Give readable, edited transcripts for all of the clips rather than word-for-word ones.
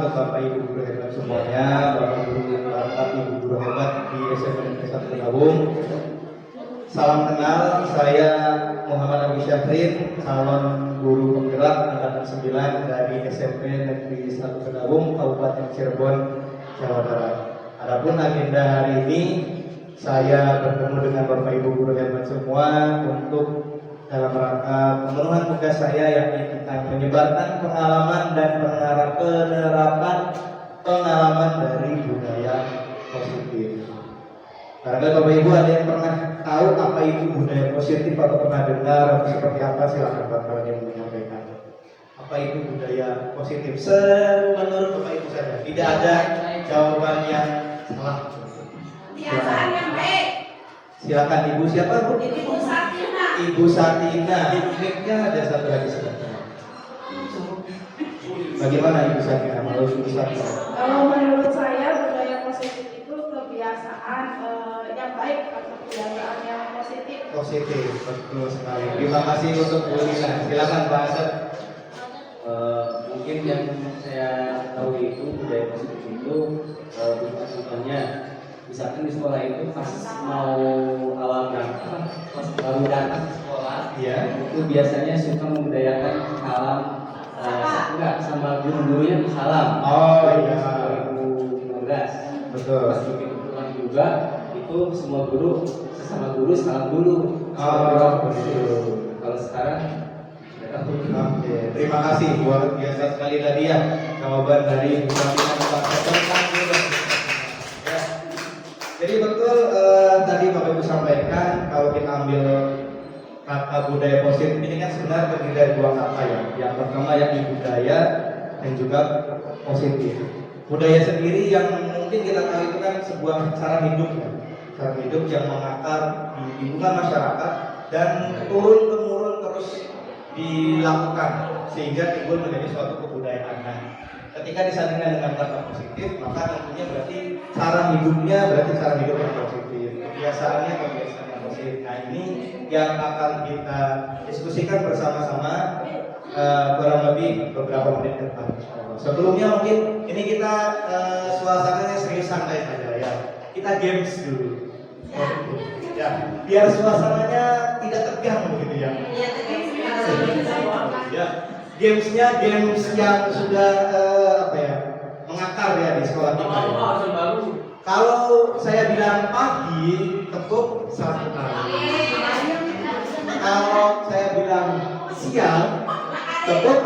untuk Bapak Ibu guru hebat semuanya, Bapak Ibu guru hebat di SMP Negeri 1 Kedawung. Salam kenal, saya Muhammad Abi Syafrin, calon guru penggerak angkatan 9 dari SMP Negeri 1 Kedawung, Kabupaten Cirebon, Jawa Barat. Adapun agenda hari ini, saya bertemu dengan Bapak Ibu guru hebat semua untuk dalam rangka pemenuhan tugas saya yakni tentang menyebarkan pengalaman dan penerapan pengalaman dari budaya positif. Barangkali Bapak Ibu ada yang pernah tahu apa itu budaya positif atau pernah dengar atau seperti apa, silakan Bapak yang menyampaikan. Apa itu budaya positif? Menurut Bapak Ibu saja, tidak ada jawaban yang salah. Kebiasaan yang baik. Silakan Ibu siapa Bu? Ibu Satina. Ibu Satina. Mic-nya ada satu lagi sebentar. Bagaimana Ibu Satina? Menurut Ibu Satina? Kalau menurut saya budaya positif itu kebiasaan yang baik atau kebiasaan yang positif. Positif, betul sekali. Terima kasih untuk Bu Lina. Silakan Pak Asep. Mungkin yang saya tahu itu budaya positif itu contohnya misalkan di sekolah itu pas mau awal berangkat pas baru datang ke sekolah Ya. itu biasanya suka membudayakan salam enggak sama guru-gurunya salam. Oh iya. 2015 Betul. pas bikin pulang juga itu semua guru sesama guru salam dulu. Betul. Kalau sekarang Oke, terima kasih buat biasa sekali tadi ya jawaban dari Bu Satina dan Pak Asep. Ya. Jadi betul tadi Bapak Ibu sampaikan kalau kita ambil kata budaya positif ini kan sebenarnya terdiri dari dua kata ya. Yang pertama yakni budaya dan juga positif. Budaya sendiri yang mungkin kita tahu itu kan sebuah cara hidup ya. Cara hidup yang mengakar di lingkungan masyarakat dan turun temurun terus dilakukan sehingga timbul menjadi suatu kebudayaan. Nah, ketika disandingkan dengan kata positif, maka tentunya berarti cara hidupnya berarti cara hidup yang positif, kebiasaannya kebiasaan yang positif. Nah, ini yang akan kita diskusikan bersama-sama kurang lebih beberapa menit ke depan. Sebelumnya mungkin ini kita suasananya serius santai saja ya. Kita games dulu. Ya, biar suasananya tidak tegang begitu ya. Ya, gamesnya games yang sudah mengakar ya di sekolah kita. Kalau saya bilang pagi, tepuk satu kali. Kalau saya bilang siang, tepuk.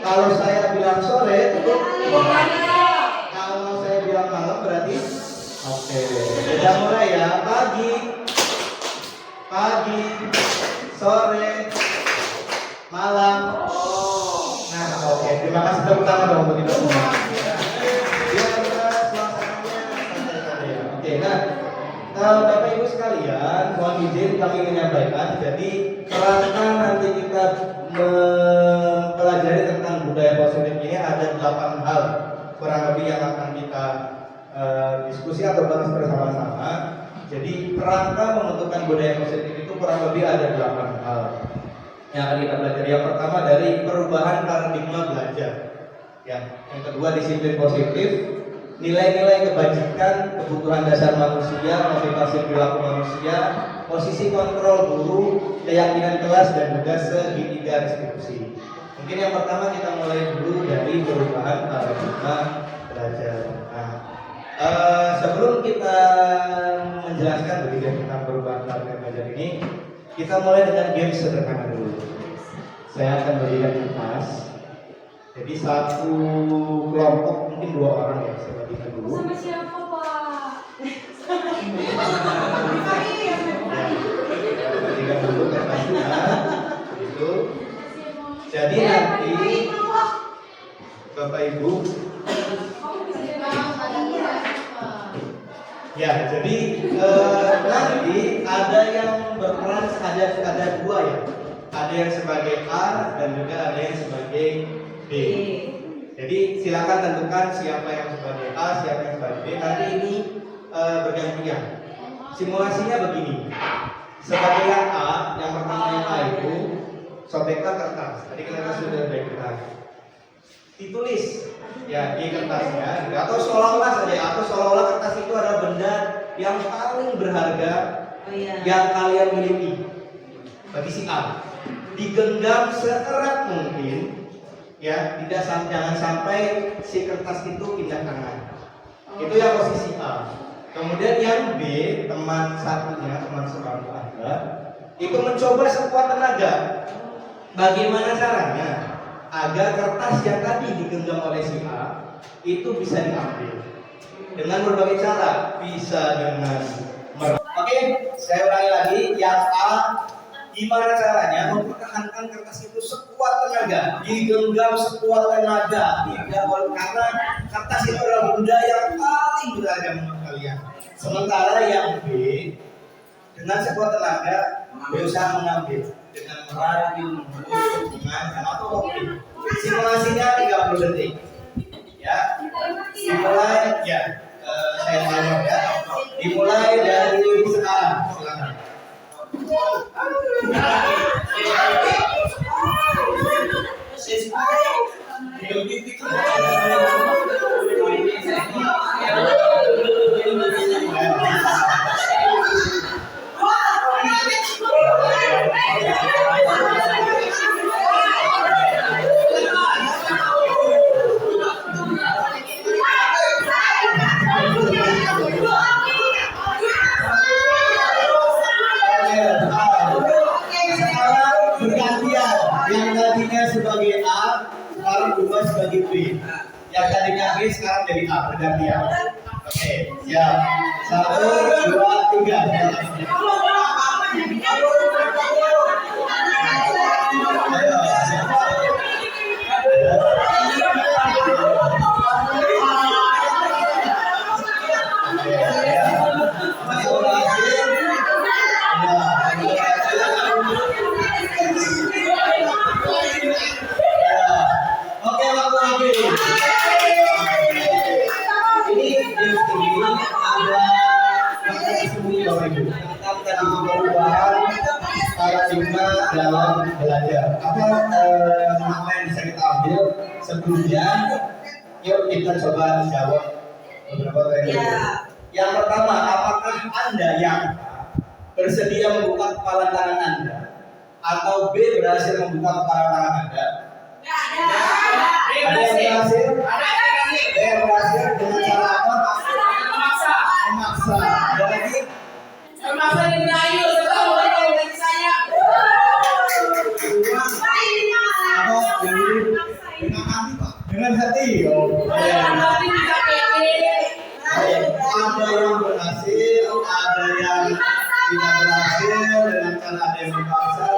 Kalau saya bilang sore, tepuk. Kalau saya bilang malam berarti oke. Kita mulai ya, pagi, sore, malam. Nah, oke. Terima kasih tepuk tangan dong untuk kita semua. Biar suasananya santai-santai ya. Oke, nah Bapak Ibu sekalian, mohon izin kami menyampaikan. Jadi kerangka nanti kita mempelajari tentang budaya positif ini ada 8 hal kurang lebih yang akan kita diskusi atau bahas bersama-sama. Jadi kerangka membentukkan budaya positif itu kurang lebih ada 8 hal yang akan kita belajar. Yang pertama dari perubahan paradigma belajar. Ya, yang kedua disiplin positif, nilai-nilai kebajikan, kebutuhan dasar manusia, motivasi perilaku manusia, posisi kontrol guru, keyakinan kelas dan juga segitiga restitusi. Mungkin yang pertama kita mulai dulu dari perubahan paradigma belajar. Nah, sebelum kita menjelaskan begitu tentang perubahan paradigma belajar ini, kita mulai dengan game sederhana dulu. Saya akan berikan kertas. Jadi satu kelompok mungkin 2 orang ya, saya bagikan dulu. Sama siapa, Pak? Bagikan dulu kertasnya. Itu. Jadi nanti Bapak Ibu. Ya, jadi nanti ada yang berperan ada 2 ya. Ada yang sebagai A dan juga ada yang sebagai B. Jadi silakan tentukan siapa yang sebagai A, siapa yang sebagai B. Nanti ini bergantian. Simulasinya begini. Sebagai yang A, yang pertama yang A itu sobeklah kertas. Tadi kita sudah sobek kertas. ditulis ya di kertasnya, atau seolah-olah saja, atau seolah-olah kertas itu adalah benda yang paling berharga yang kalian miliki bagi si A. Digenggam seerat mungkin, ya, jangan sampai si kertas itu pindah tangan. Itu yang posisi A. Kemudian yang B, teman satunya, teman seorang Anda, itu mencoba sekuat tenaga. Bagaimana caranya agar kertas yang tadi digenggam oleh si A itu bisa diambil? Dengan berbagai cara, bisa dengan Oke, saya ulangi lagi. Yang A, gimana caranya mempertahankan kertas itu sekuat tenaga, digenggam sekuat tenaga, karena kertas itu adalah benda yang paling berharga menurut kalian. Sementara yang B, dengan sekuat tenaga berusaha mengambil dengan merayun, mengancam atau hoki. Simulasinya 30 detik. Ya, dimulai ya. Saya mulai ya. Dimulai dari sekarang. Silakan. Sebagai A, sekarang berubah sebagai B. Yang tadinya B sekarang jadi A, bergantian. Oke, siap. 1, 2, 3. Dalam belajar apa yang bisa kita ambil sebelumnya, yuk kita coba jawab beberapa pertanyaan. Yang pertama, apakah Anda yang bersedia membuka kepala tangan Anda atau B berhasil membuka kepala tangan Anda? Ada yang berhasil? B berhasil dengan cara apa? Memaksa. Ada lagi? Memaksa di merayu, setelah mulai dari saya. Dengan hati. Ada yang berhasil, ada yang tidak berhasil dengan cara ada yang dipaksa.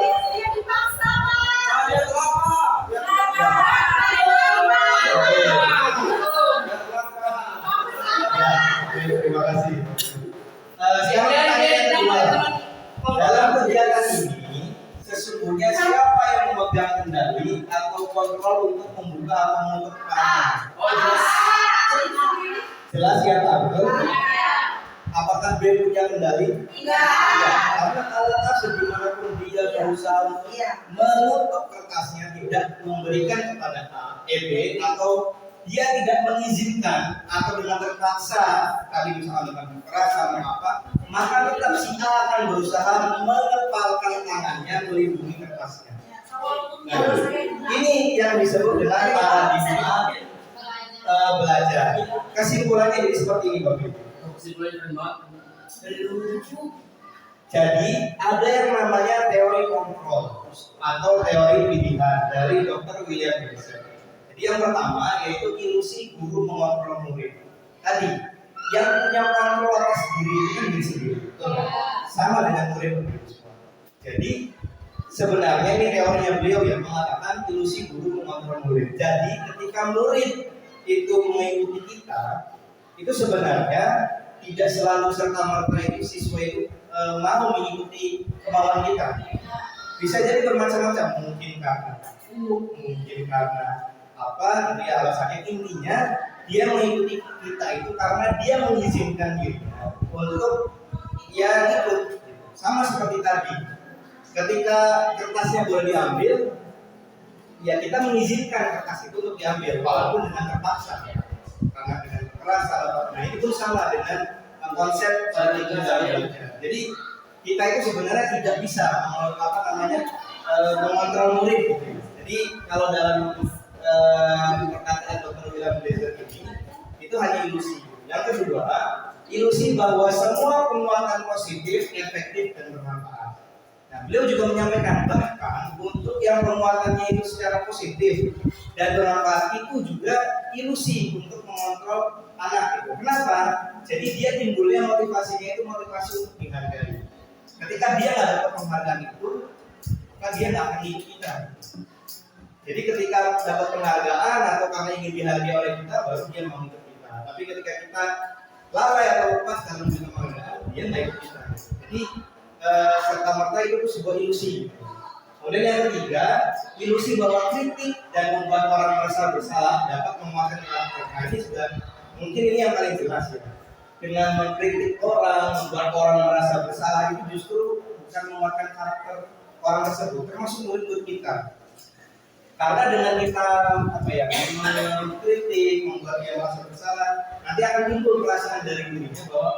Terima kasih. Siapa yang kedua? Dalam kegiatan ini, sesungguhnya siapa yang memegang kendali atau kontrol untuk membuka atau menutup keranjang? Jelas ya, Pak? Apakah B punya kendali? Tidak. Karena kalau segimanapun dia berusaha menutup kertasnya, tidak memberikan kepada B, atau dia tidak mengizinkan atau dengan terpaksa, tadi misalnya dengan kekerasan atau apa, maka tetap si A akan berusaha mengepalkan tangannya melindungi kertasnya. Nah, ini yang disebut dengan paradigma belajar. Kesimpulannya jadi seperti ini, Bapak Ibu. Jadi ada yang namanya teori kontrol atau teori pilihan dari Dr. William James. Jadi yang pertama yaitu ilusi guru mengontrol murid. Tadi yang punya kontrol atas diri itu kan diri sendiri, sama dengan murid. Jadi sebenarnya ini teorinya beliau yang mengatakan ilusi guru mengontrol murid. Jadi ketika murid itu mengikuti kita, itu sebenarnya tidak selalu serta-merta itu siswa itu mau mengikuti kemauan kita. Bisa jadi bermacam-macam, mungkin karena apa? Dia alasannya, intinya dia mengikuti kita itu karena dia mengizinkan dirinya untuk ya ikut. Sama seperti tadi, ketika kertasnya boleh diambil, ya kita mengizinkan kertas itu untuk diambil walaupun dengan terpaksa ya. Karena dengan kekerasan atau nah itu pun sama dengan konsep belajar. Jadi kita itu sebenarnya tidak bisa mengontrol murid gitu. Jadi kalau dalam perkataan Dr. William Blazer ini itu hanya ilusi. Yang kedua, ilusi bahwa semua penguatan positif, efektif dan bermanfaat. Nah, beliau juga menyampaikan bahkan untuk yang penguatannya itu secara positif dan bermanfaat itu juga ilusi untuk mengontrol anak itu. Kenapa? Jadi dia timbulnya motivasinya itu motivasi untuk dihargai. Ketika dia nggak dapat penghargaan itu, maka dia nggak akan ikut kita. Jadi ketika dapat penghargaan atau karena ingin dihargai oleh kita, baru dia mau ikut kita. Tapi ketika kita lalai atau lepas dalam memberikan penghargaan, dia nggak ikut kita. Jadi serta merta itu sebuah ilusi. Kemudian yang ketiga, ilusi bahwa kritik dan membuat orang merasa bersalah dapat menguatkan karakter. Nah, ini sudah mungkin ini yang paling jelas ya. Dengan mengkritik orang, membuat orang merasa bersalah itu justru bukan menguatkan karakter orang tersebut, termasuk murid-murid kita. Karena dengan kita mengkritik, membuat dia merasa bersalah, nanti akan timbul perasaan dari dirinya bahwa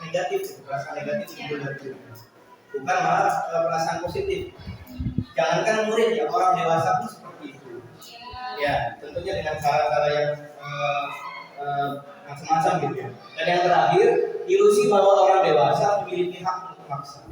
negatif, perasaan negatif timbul dari dirinya. Bukan malah perasaan positif. Jangankan murid ya, orang dewasa pun seperti itu. Ya, tentunya dengan cara-cara yang macam-macam gitu ya. Dan yang terakhir, ilusi bahwa orang dewasa memiliki hak untuk memaksa.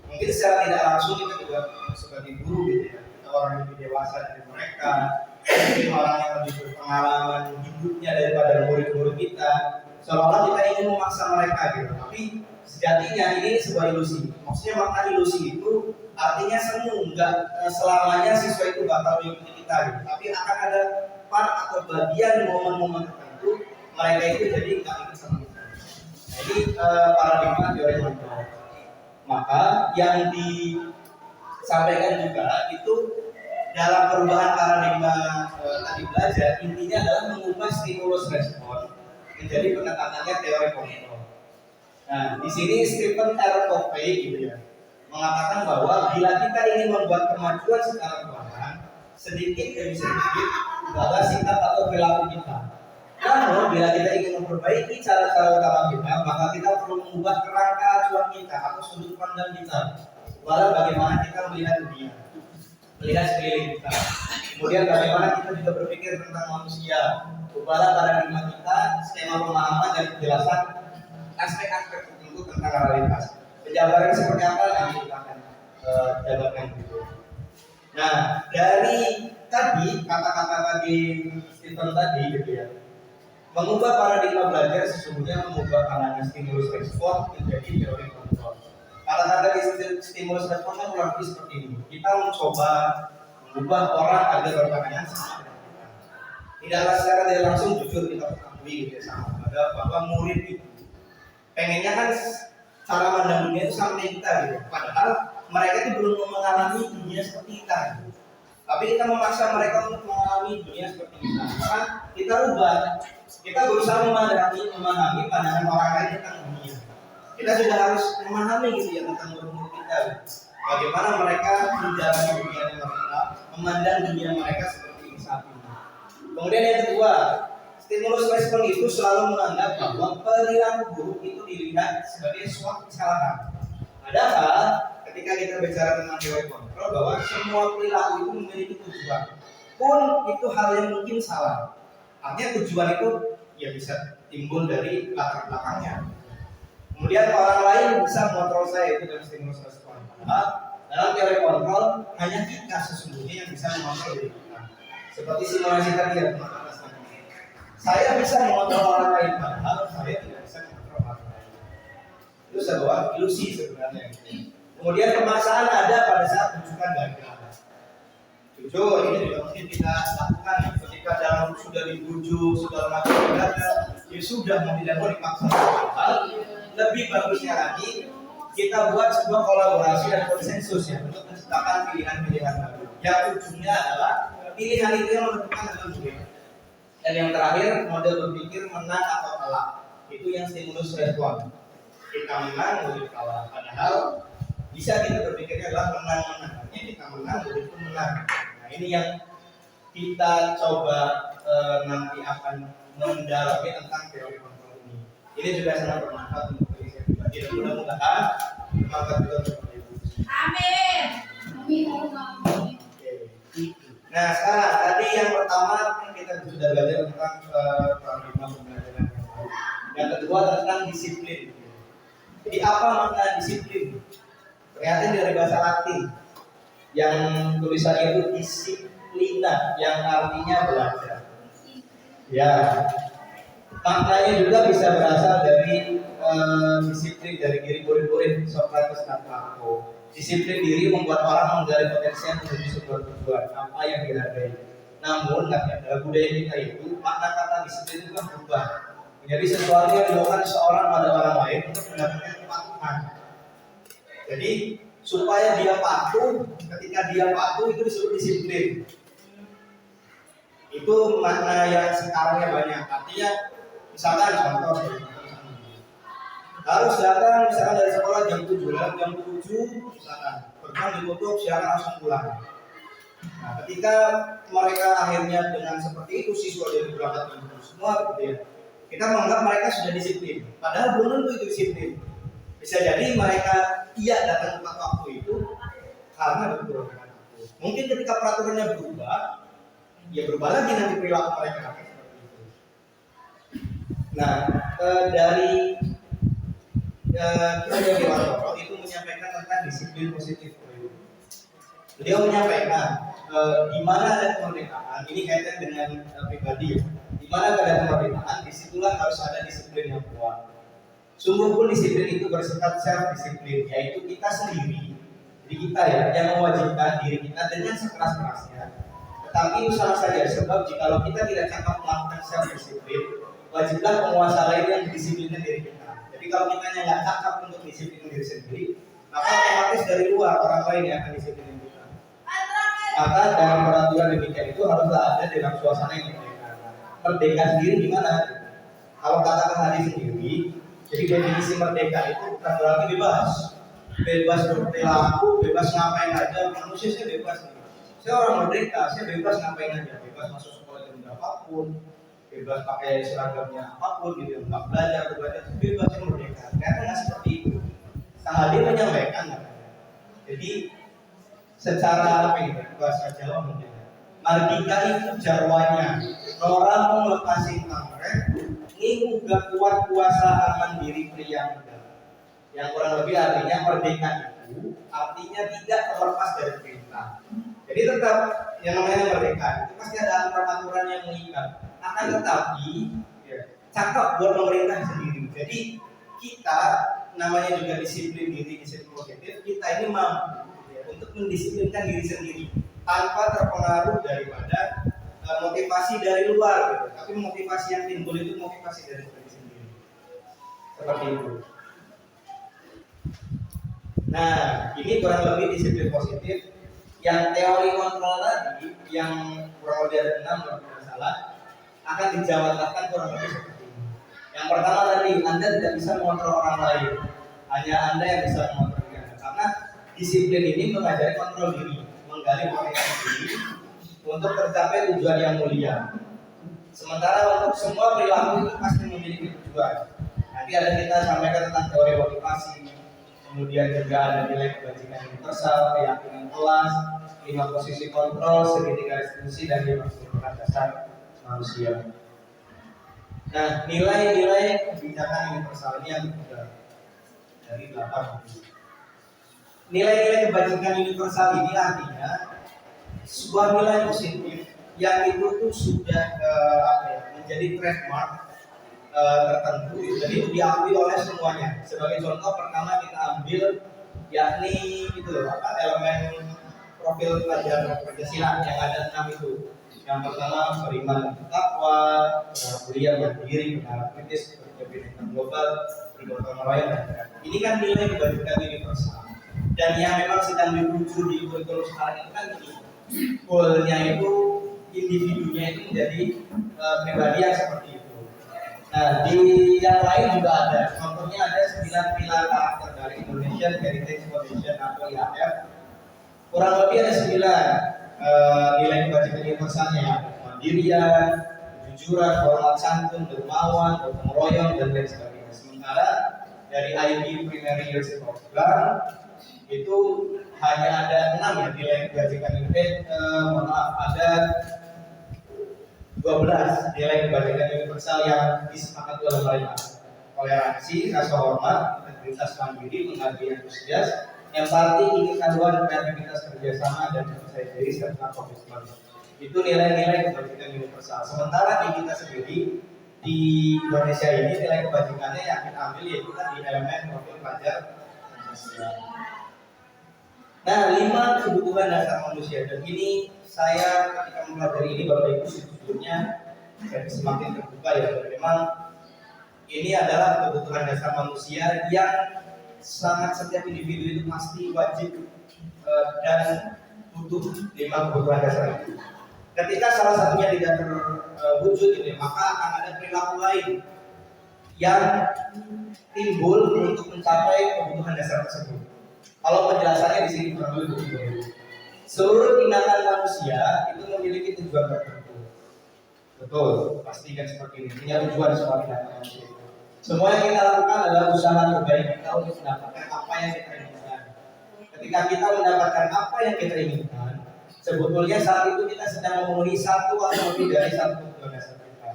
Mungkin secara tidak langsung kita juga sebagai guru gitu ya. Kita orang yang lebih dewasa dari mereka, mungkin orang yang lebih berpengalaman hidupnya daripada murid-murid kita. Seolah-olah kita ingin memaksa mereka gitu. Tapi sejatinya ini sebuah ilusi. Maksudnya makna ilusi itu artinya semu, enggak selamanya siswa itu bakal mengikuti kita gitu. Tapi akan ada part atau bagian momen-momen tertentu mereka itu jadi enggak ikut sama kita. Jadi paradigma teori kontrol. Maka yang disampaikan juga itu dalam perubahan paradigma tadi belajar intinya adalah mengubah stimulus respon menjadi pendekatannya teori kontrol. Nah, di sini Stephen R. Covey gitu ya mengatakan bahwa bila kita ingin membuat kemajuan secara perlahan, sedikit demi sedikit adalah sikap atau perilaku kita. Namun bila kita ingin memperbaiki cara-cara utama kita, maka kita perlu mengubah kerangka acuan kita atau sudut pandang kita. Lalu bagaimana kita melihat dunia, melihat sekeliling kita. Kemudian bagaimana kita juga berpikir tentang manusia. Ubahlah paradigma kita, skema pemahaman dan penjelasan aspek-aspek tertentu tentang realitas. Penjabaran seperti apa nanti kita akan jabarkan gitu. Nah, dari tadi kata-kata tadi Stephen tadi gitu ya, mengubah paradigma belajar sesungguhnya mengubah pandangan stimulus respon menjadi teori kontrol. Kalau tadi stimulus respon kan kurang lebih seperti ini. Kita mencoba mengubah orang agar berpandangan sama dengan kita. Tidaklah secara tidak langsung jujur kita ketahui gitu ya, sama bahwa murid itu pengennya kan cara pandang dunia itu sama dengan kita gitu. Padahal mereka itu belum mengalami dunia seperti kita gitu. Tapi kita memaksa mereka untuk mengalami dunia seperti kita. Maka kita rubah. Kita berusaha memahami pandangan orang lain tentang dunia. Kita sudah harus memahami gitu ya tentang murid kita. Bagaimana mereka menjalani dunia mereka, memandang dunia mereka seperti ini saat ini. Kemudian yang kedua, stimulus respon itu selalu menganggap bahwa perilaku buruk itu dilihat sebagai suatu kesalahan. Padahal ketika kita bicara tentang teori kontrol bahwa semua perilaku itu memiliki tujuan, pun itu hal yang mungkin salah. Artinya tujuan itu ya bisa timbul dari latar belakangnya. Kemudian orang lain bisa mengontrol saya itu dari stimulus respon. Padahal dalam teori kontrol hanya kita sesungguhnya yang bisa mengontrol diri kita. Seperti simulasi tadi ya teman-teman. Saya bisa mengontrol orang lain, padahal saya tidak bisa mengontrol orang lain. Itu sebuah ilusi sebenarnya. Kemudian pemaksaan ada pada saat rujukan gagal. Jujur, ini juga mungkin kita lakukan ketika dalam sudah dibujuk, sudah macam gagal, ya sudah mau tidak mau dipaksa. Padahal lebih bagusnya lagi kita buat sebuah kolaborasi dan konsensus ya untuk menciptakan pilihan-pilihan baru. Yang ujungnya adalah pilihan itu yang menentukan adalah dunia. Dan yang terakhir, model berpikir menang atau kalah. Itu yang stimulus respon. Kita menang, murid kalah. Padahal bisa kita berpikirnya adalah menang-menang. Artinya kita menang, murid pun menang. Nah ini yang kita coba nanti akan mendalami tentang teori kontrol ini. Ini juga sangat bermanfaat untuk diri saya pribadi dan mudah-mudahan bermanfaat juga untuk ibu. Amin. Oke. Nah sekarang tadi yang pertama kan kita sudah belajar tentang paradigma pembelajaran yang baru. Yang kedua tentang disiplin. Jadi apa makna disiplin? Ternyata dari bahasa Latin yang tulisannya itu disiplina, yang artinya belajar. Ya, maknanya juga bisa berasal dari disiplin dari diri murid-murid Socrates dan Plato. Disiplin diri membuat orang menggali potensi yang menuju sebuah tujuan apa yang dihargai. Namun dalam budaya kita itu makna kata disiplin itu kan berubah menjadi sesuatu yang dilakukan seorang pada orang lain untuk mendapatkan kepatuhan. Jadi supaya dia patuh, ketika dia patuh itu disebut disiplin. Itu makna yang sekarangnya banyak. Artinya misalkan contoh harus datang misalkan dari sekolah jam 7, jam 7 misalkan gerbang ditutup, siaran langsung pulang. Nah, ketika mereka akhirnya dengan seperti itu siswa jadi berangkat jam 7 semua gitu ya. Kita menganggap mereka sudah disiplin. Padahal belum tentu itu disiplin. Bisa jadi mereka datang tepat waktu itu karena betul. Mungkin ketika peraturannya berubah, ya berubah lagi nanti perilaku mereka seperti itu. Nah, dari Kiai Dewantoro itu menyampaikan tentang disiplin positif. Beliau menyampaikan di mana ada kemerdekaan, ini kaitan dengan pribadi ya. Di mana ada kemerdekaan, disitulah harus ada disiplin yang kuat. Sungguh pun disiplin itu bersifat self disiplin, yaitu kita sendiri, jadi kita ya yang mewajibkan diri kita dengan sekeras-kerasnya. Tetapi itu salah saja, sebab jikalau kita tidak cakap melakukan self disiplin, wajiblah penguasa lain yang mendisiplinkan diri kita. Jadi kalau kita nggak cakap untuk disiplin diri sendiri, maka otomatis dari luar orang lain yang akan disiplin kita. Maka dalam peraturan demikian itu haruslah ada dalam suasana yang merdeka. Merdeka sendiri gimana? Kalau katakan hari sendiri, jadi definisi merdeka itu bukan berarti bebas berperilaku, bebas ngapain aja. Manusia saya bebas nih. Saya orang merdeka, saya bebas ngapain aja, bebas masuk sekolah jam berapapun, bebas pakai seragamnya apapun gitu, nggak belajar, bebas yang merdeka. Ternyata nggak seperti itu. Sang Hadir menyampaikan, jadi secara apa ini bahasa Jawa mungkin, mardika itu jarwanya, orang melepasi pamreh, ini uga kuat kuasa mandiri pria muda. Yang kurang lebih artinya merdeka itu artinya tidak terlepas dari perintah. Jadi tetap yang namanya merdeka itu pasti ada aturan-aturan yang mengikat. Akan tetapi cakap buat pemerintah sendiri. Jadi kita namanya juga disiplin diri, disiplin positif. Kita ini mampu untuk mendisiplinkan diri sendiri tanpa terpengaruh daripada motivasi dari luar, gitu. Tapi motivasi yang timbul itu motivasi dari diri sendiri. Seperti itu. Nah, ini kurang lebih disiplin positif. Yang teori kontrol tadi, yang kurang lebih ada 6 kalau tidak salah, akan dijabarkan kurang lebih seperti ini. Yang pertama tadi, Anda tidak bisa mengontrol orang lain, hanya Anda yang bisa mengontrol diri Anda. Karena disiplin ini mengajari kontrol diri, menggali potensi diri untuk tercapai tujuan yang mulia. Sementara untuk semua perilaku itu pasti memiliki tujuan. Nanti ada kita sampaikan tentang teori motivasi, kemudian juga ada nilai kebajikan universal, keyakinan kelas, 5 posisi kontrol, segitiga restitusi, dan 5 struktur dasar manusia. Nah, nilai-nilai kebijakan universal ini yang sudah dari 8. Nilai-nilai kebajikan universal ini artinya sebuah nilai positif yang itu tuh sudah menjadi trademark tertentu, jadi itu diakui oleh semuanya. Sebagai contoh pertama kita ambil yakni itu elemen profil pelajar Pancasila yang ada 6 itu. Yang pertama beriman dan bertakwa, mulia, mandiri, benar kritis, berbeda global, bergotong royong. Ini kan nilai kebajikan universal. Dan yang memang sedang diuji di kurikulum sekarang itu kan goalnya itu individunya itu menjadi pribadi yang seperti itu. Nah, di yang lain juga ada. Contohnya ada 9 pilar karakter dari Indonesian Heritage Foundation atau IHF. Kurang lebih ada 9. nilai kebajikan universalnya ya, kemandirian, kejujuran, hormat santun, dermawan, gotong royong dan lain sebagainya. Sementara dari IB Primary Leadership Program itu hanya ada 6 ya nilai kebajikan ada 12 nilai kebajikan universal yang disepakati oleh mereka. Toleransi, rasa hormat, integritas, mandiri, pengabdian, antusias, empati, keikanuan, kreativitas, kerjasama, dan percaya diri serta komitmen. Itu nilai-nilai kebajikan universal. Sementara di kita sendiri di Indonesia ini nilai kebajikannya yang kita ambil yaitu kan di elemen profil pelajar Pancasila. Nah, 5 kebutuhan dasar manusia, dan ini saya ketika mempelajari ini Bapak Ibu sejujurnya jadi semakin terbuka ya, bahwa memang ini adalah kebutuhan dasar manusia yang sangat setiap individu itu pasti wajib dan butuh 5 kebutuhan dasar itu. Ketika salah satunya tidak terwujud ini, maka akan ada perilaku lain yang timbul untuk mencapai kebutuhan dasar tersebut. Kalau penjelasannya di sini kurang lebih begini. Seluruh tindakan manusia itu memiliki tujuan tertentu. Betul, pasti kan seperti ini. Punya tujuan semua tindakan manusia. Semua yang kita lakukan adalah usaha terbaik kita untuk mendapatkan apa yang kita inginkan. Ketika kita mendapatkan apa yang kita inginkan, sebetulnya saat itu kita sedang memenuhi satu atau lebih dari satu tujuan dasar kita.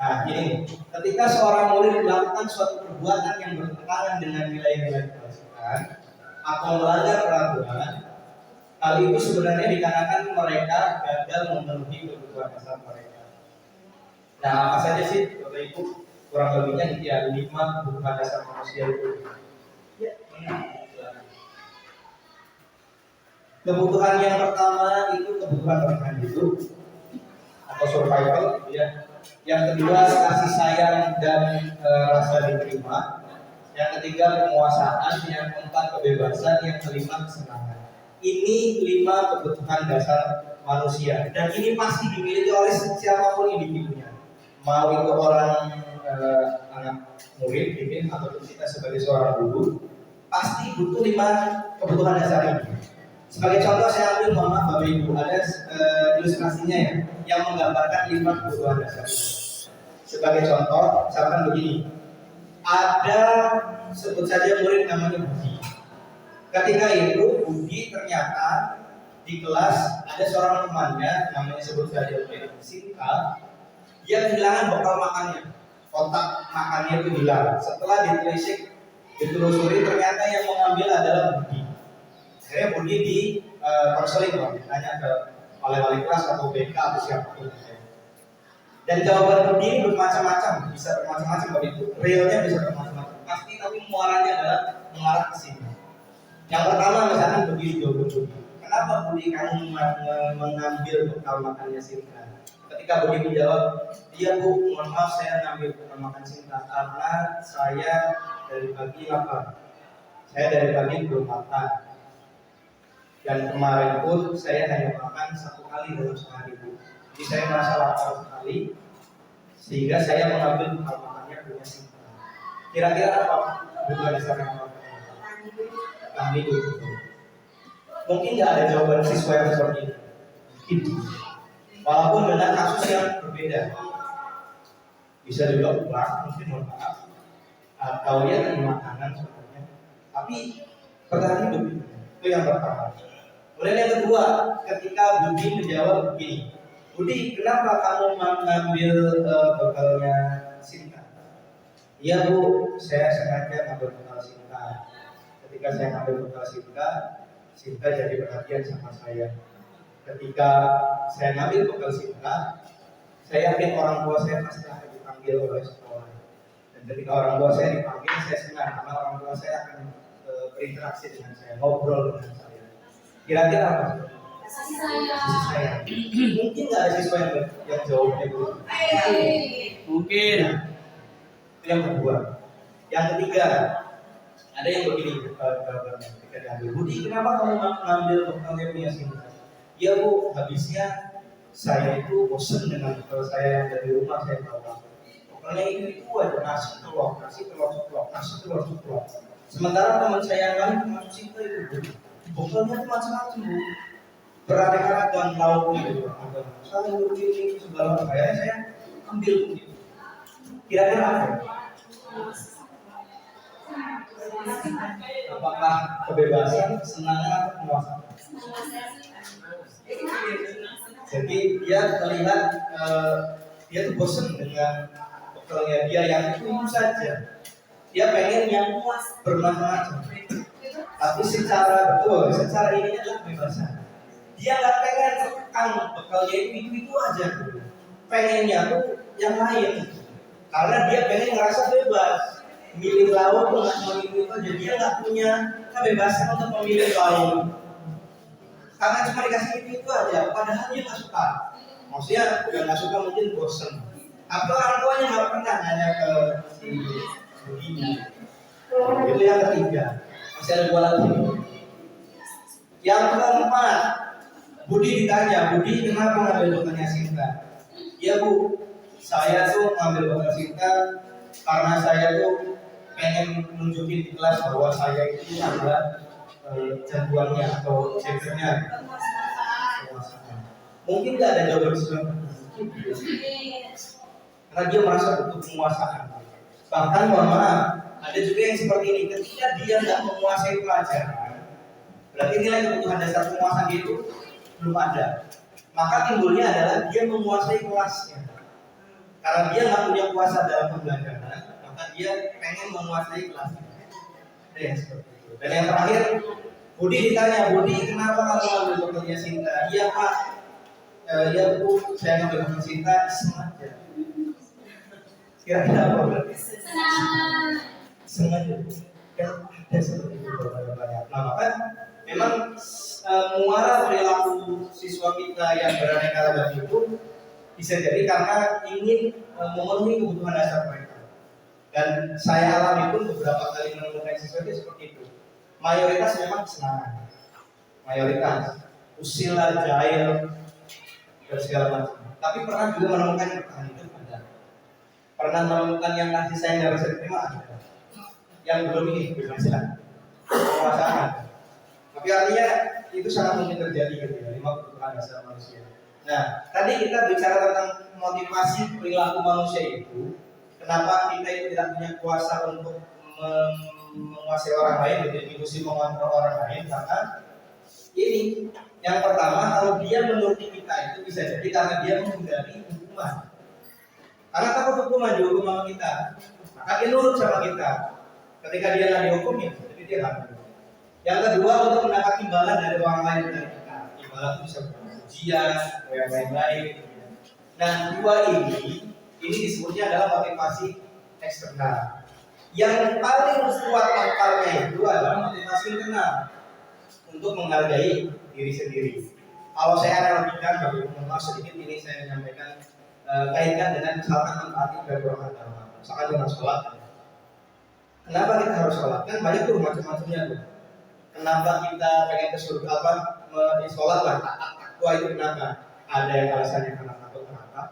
Nah, ini ketika seorang murid melakukan suatu perbuatan yang bertentangan dengan nilai-nilai kebajikan atau melanggar peraturan, hal itu sebenarnya dikarenakan mereka gagal memenuhi kebutuhan dasar mereka. Nah, apa saja sih, Bapak Ibu? Kurang lebihnya ya 5 kebutuhan dasar manusia itu. Ya. Kebutuhan yang pertama itu kebutuhan bertahan hidup atau survival, ya. Yang kedua kasih sayang dan rasa diterima. Yang ketiga penguasaan, yang keempat kebebasan, yang kelima kesenangan. Ini 5 kebutuhan dasar manusia, dan ini pasti dimiliki oleh siapapun individunya. Mau itu orang anak murid gitu, ataupun kita sebagai seorang guru, pasti butuh 5 kebutuhan dasar ini. Sebagai contoh saya ambil, mohon maaf Bapak Ibu, ada ilustrasinya ya, yang menggambarkan 5 kebutuhan dasar ini. Sebagai contoh, misalkan begini, ada sebut saja murid namanya Budi. Ketika itu Budi ternyata di kelas ada seorang temannya namanya sebut saja Sinta, dia kehilangan bekal makannya. Kotak makannya itu hilang. Setelah ditelusuri ternyata yang mengambil adalah Budi. Akhirnya Budi di konseling, ditanya ke oleh wali kelas atau BK atau siapapun. Dan jawaban Budi ini bermacam-macam, bisa bermacam-macam begitu. Realnya bisa bermacam-macam. Pasti tapi muaranya adalah mengarah ke sini. Yang pertama misalnya Budi jawaban Budi. Kenapa Budi kamu mengambil bekal makannya Sinta? Ketika Budi menjawab, iya Bu, mohon maaf saya ngambil bekal makan Sinta karena saya dari pagi lapar. Saya dari pagi belum makan. Dan kemarin pun saya hanya makan 1 kali dalam sehari Bu. Jadi saya merasa lapar sekali, sehingga saya mengambil bekal makannya punya Sinta. Kira-kira apa kebutuhan dasar yang kami hidup? Mungkin nggak ada jawaban siswa yang seperti itu. Walaupun dengan kasus yang berbeda, bisa juga pulang, mungkin mohon maaf, atau dia terima makanan sebetulnya. Tapi bertahan hidup itu yang pertama. Kemudian yang kedua, ketika Budi menjawab begini, Budi, kenapa kamu mengambil bekalnya Sinta? Iya Bu, saya sengaja ngambil bekal Sinta. Ketika saya ngambil bekal Sinta, Sinta jadi perhatian sama saya. Ketika saya ngambil bekal Sinta, saya yakin orang tua saya pasti akan dipanggil oleh sekolah. Dan ketika orang tua saya dipanggil, saya senang karena orang tua saya akan berinteraksi dengan saya, ngobrol dengan saya. Kira-kira apa? Kasih sayang. Kasih sayang. Mungkin nggak ada siswa yang jawabnya begitu. Mungkin. Itu yang kedua. Yang ketiga, ada yang begini jawabannya ketika diambil. Budi, kenapa kamu mengambil bekalnya punya Sinta? Ya Bu, habisnya saya itu bosan dengan bekal saya yang dari rumah saya bawa. Bekalnya itu aja, nasi telur, ceplok. Sementara teman saya yang lain termasuk Sinta itu Bu, bekalnya itu macam-macam Bu. beraneka ragam lauknya gitu. Ada sayur ini segala macam. Akhirnya saya ambil gitu. Kira-kira apa? Apakah kebebasan, kesenangan atau kepuasan? Jadi dia terlihat dia tuh bosan dengan bekalnya dia yang itu saja. Dia pengen yang bermacam-macam. Tapi secara ini adalah kebebasan. Dia nggak pengen sekang bekalnya itu aja. Pengennya tuh yang lain. Karena dia pengen ngerasa bebas. Milih lauk nggak memilih itu aja. Dia nggak punya kebebasan untuk memilih lauk. Karena cuma dikasih itu aja. Padahal dia nggak suka. Maksudnya udah nggak suka mungkin bosen. Atau orang tuanya nggak pernah nanya ke si Budi. Itu yang ketiga. Masih ada 2 lagi. Yang keempat, Budi ditanya, Budi kenapa ngambil bekalnya Sinta? Ya Bu, saya tuh ngambil bekal Sinta karena saya tuh pengen nunjukin di kelas bahwa saya itu adalah jagoannya atau jagoannya. Mungkin nggak ada jawaban sebenarnya. Karena dia merasa butuh penguasaan. Bahkan mohon maaf, ada juga yang seperti ini. Ketika dia nggak menguasai pelajaran, berarti nilai kebutuhan dasar penguasaan dia itu belum ada. Maka timbulnya adalah dia menguasai kelasnya. Karena dia nggak punya kuasa dalam pembelajaran, maka dia pengen menguasai kelasnya. Ada yang seperti itu. Dan yang terakhir, Budi ditanya, Budi kenapa kamu ngambil bekalnya Sinta? Iya Pak, ya Bu, saya ngambil bekal Sinta sengaja. Kira-kira apa berarti? Sengaja. Kan ada seperti itu banyak. Nah maka memang muara perilaku siswa kita yang beraneka ragam itu bisa jadi karena ingin memenuhi kebutuhan dasar mereka. Dan saya alami pun beberapa kali menemukan siswa itu seperti itu. Mayoritas memang kesenangan, mayoritas usil, jahil, dan segala macam. Tapi pernah juga menemukan yang bertahan hidup ada. Pernah menemukan yang kasih sayang dan rasa terima ada. Yang belum ini kebebasan, penguasaan. Tapi artinya itu sangat mungkin terjadi gitu ya, 5 kebutuhan dasar manusia. Nah, tadi kita bicara tentang motivasi perilaku manusia itu. Kenapa kita itu tidak punya kuasa untuk menguasai orang lain, berdiskusi mengontrol orang lain? Karena ini yang pertama, kalau dia menuruti kita itu bisa jadi karena dia menghindari hukuman. Karena takut hukuman dihukum sama kita, maka dia nurut sama kita. Ketika dia nggak dihukum ya, jadi dia nggak nurut. Yang kedua, untuk mendapat imbalan dari orang lain dari kita. Imbalan itu bisa berupa ujian atau yang lain-lain. Nah, 2 ini disebutnya adalah motivasi eksternal. Yang paling kuat pangkalnya itu adalah motivasi internal untuk menghargai diri sendiri. Kalau saya analogikan bagaimana sedikit ini saya menyampaikan kaitkan dengan misalkan manfaat dari orang agama. Misalkan dengan sholat. Kenapa kita harus sholat? Kan banyak tuh macam-macamnya tuh. Kenapa kita pengen ke surga apa? Sholat lah. Takwa itu kenapa? Ada yang alasannya karena takut neraka,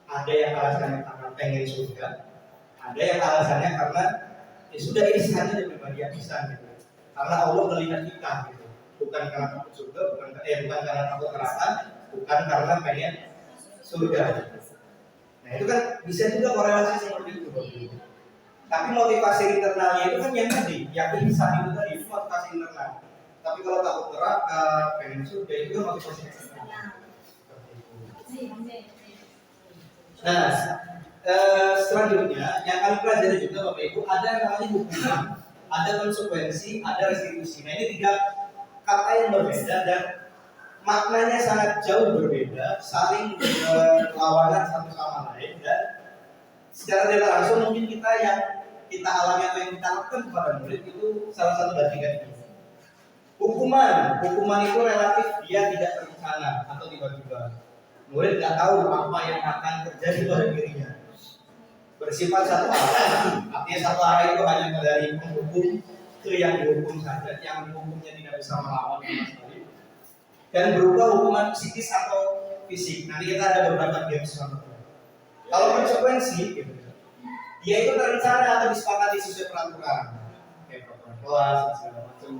ada yang alasannya karena pengen surga, ada yang alasannya karena ya sudah ini saja pribadi yang bisa gitu. Karena Allah melihat kita gitu. Bukan karena takut surga, bukan karena takut neraka, bukan karena pengen surga. Nah itu kan bisa juga korelasi seperti itu. Tapi motivasi internalnya itu kan yang tadi, yang ihsan itu tadi, itu motivasi internal. Tapi kalau takut neraka, pengen surga itu kan motivasi eksternal. Nah, selanjutnya yang kami pelajari juga Bapak Ibu ada yang namanya hukuman, ada konsekuensi, ada restitusi. Nah ini 3 kata yang berbeda dan maknanya sangat jauh berbeda, saling berlawanan satu sama lain dan secara tidak langsung mungkin kita yang kita alami atau yang kita lakukan kepada murid itu salah satu dari 3 ini. Hukuman itu relatif dia tidak terencana atau tiba-tiba. Murid nggak tahu apa yang akan terjadi pada dirinya. Bersifat satu arah, artinya satu arah itu hanya dari penghukum ke yang dihukum saja, yang dihukumnya tidak bisa melawan sama sekali. Dan berupa hukuman psikis atau fisik. Nanti kita ada beberapa game sama. Kalau konsekuensi, gitu, dia itu terencana atau disepakati sesuai peraturan, kayak peraturan kelas dan segala macam.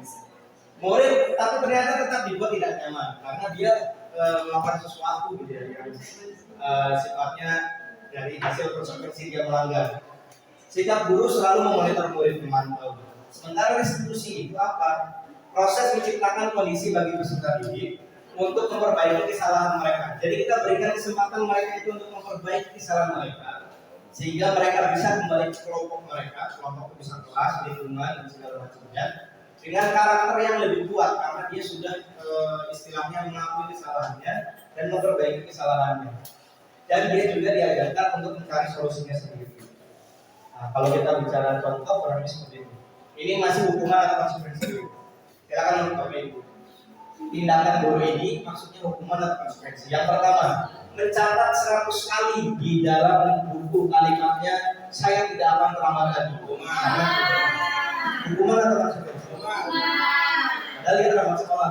murid tapi ternyata tetap dibuat tidak nyaman karena dia melakukan sesuatu gitu ya, yang sifatnya dari hasil konsekuensi dia melanggar. Sikap guru selalu memonitor murid, memantau. Sementara restitusi itu apa? Proses menciptakan kondisi bagi peserta didik untuk memperbaiki kesalahan mereka. Jadi kita berikan kesempatan mereka itu untuk memperbaiki kesalahan mereka, sehingga mereka bisa kembali ke kelompok mereka, kelompok besar kelas, lingkungan dan segala macamnya, dengan karakter yang lebih kuat karena dia sudah istilahnya mengakui kesalahannya dan memperbaiki kesalahannya. Dan dia juga diajarkan untuk mencari solusinya sendiri. Nah, kalau kita bicara contoh kurang lebih seperti ini. Ini masih hukuman atau konsekuensi? Silakan menurut Bapak Ibu. Tindakan guru ini maksudnya hukuman atau konsekuensi? Yang pertama, mencatat 100 kali di dalam buku kalimatnya saya tidak akan terlambat lagi. Hukuman atau konsekuensi? Padahal kita dapat sekolah.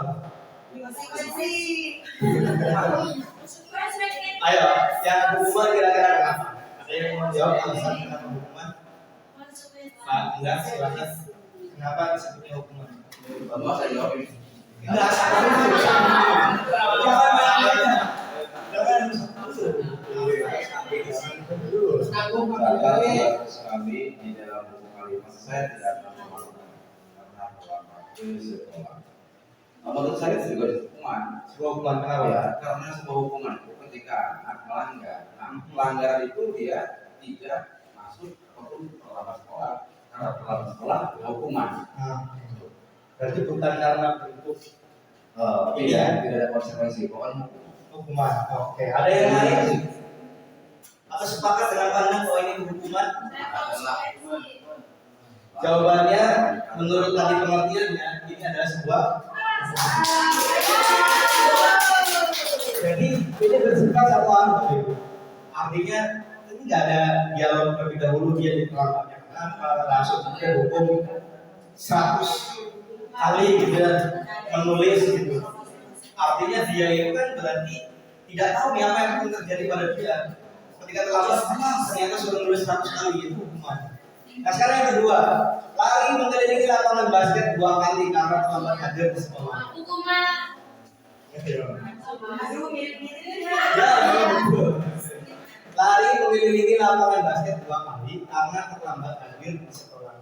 Ayo, yang hukuman kira-kira kenapa? Ada yang mau jawab alasan kenapa hukuman? Pak, enggak, silakan. Kenapa disebutnya hukuman? Bapak saya jawab ini. Enggak, sekali di dalam buku kalimat saya tidak pernah melakukan karena selama ke sekolah. Menurut saya itu juga hukuman. sebuah hukuman kenapa? Ya, karena sebuah hukuman itu ketika anak melanggar. Nah, pelanggaran itu dia tidak masuk ataupun terlambat sekolah. Karena terlambat sekolah adalah hukuman. Nah, berarti bukan karena bentuk Tidak ada konsekuensi. Pokoknya hukuman. Oke, ada yang lain? Apa sepakat dengan pandangan bahwa ini hukuman? adalah Jawabannya menurut tadi pengertiannya ini adalah sebuah jadi ini bersifat satu arti. Artinya ini nggak ada dialog terlebih dahulu dia diterlambatnya kenapa langsung dia hukum 100 kali gitu ya, menulis gitu. Artinya dia itu kan berarti tidak tahu nih apa yang akan terjadi pada dia. Ketika terlambat ternyata sudah menulis 100 kali itu hukuman. Nah sekarang yang kedua, lari mengelilingi lapangan basket 2 kali karena terlambat hadir di sekolah. Ya, betul. Lari mengelilingi lapangan basket 2 kali karena terlambat hadir di sekolah.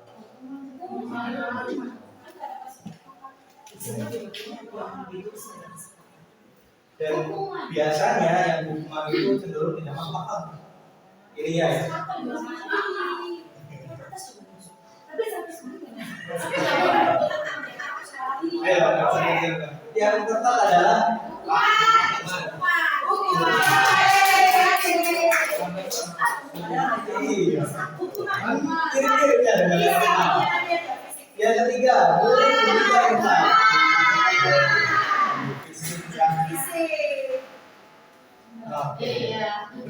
Dan biasanya yang hukuman itu cenderung tidak masuk akal. Ini ya. Ayo, yang ketat adalah kiri-kirinya dengan yang ketiga, boleh berbicara.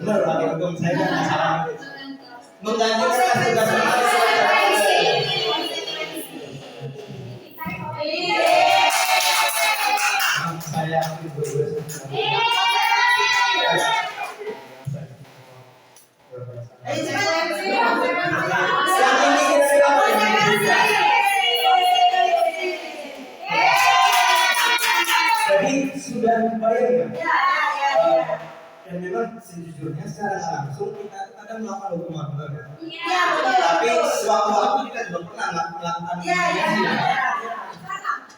Benar Pak Ketum, saya nggak salah. Menggantikan tugas saya jadi sudah dibayangkan. Dan memang sejujurnya secara langsung kita kadang melakukan hukuman, benar ya? Tapi sewaktu-waktu kita juga pernah melakukan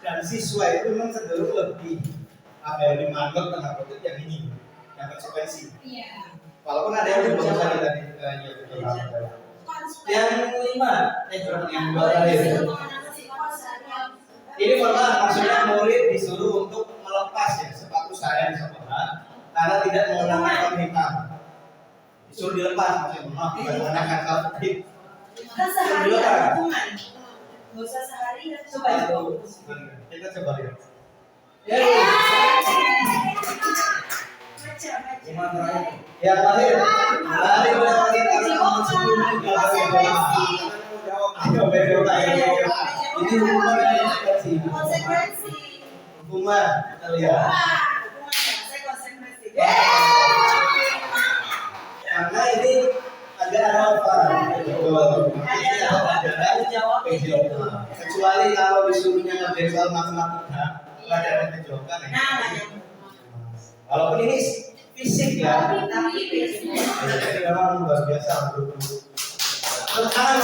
dan siswa itu memang cenderung lebih dimanggap tanda kutip yang ini, yang konsekuensi. Walaupun ada yang belum tadi yang kelima, yang dua tadi. Ini pernah maksudnya murid disuruh untuk melepas ya sepatu saya di sekolah karena tidak mengenakan kain hitam. Disuruh dilepas maksudnya, maaf tidak mengenakan kain hitam. Kan sehari ada hukuman. Nggak usah sehari, coba ya. Kita coba lihat. Yang terakhir, lari melewati taman sebelum ayo berdoa ya. Ini hukuman dan konsekuensi. Hukuman, kita lihat. Karena ini agak ada apa? Kecuali kalau disuruhnya ngerjain soal matematika, ya. Nah, nggak nyambung. Walaupun ini fisik ya. Tapi biasanya Jadi memang luar biasa guru. Tangan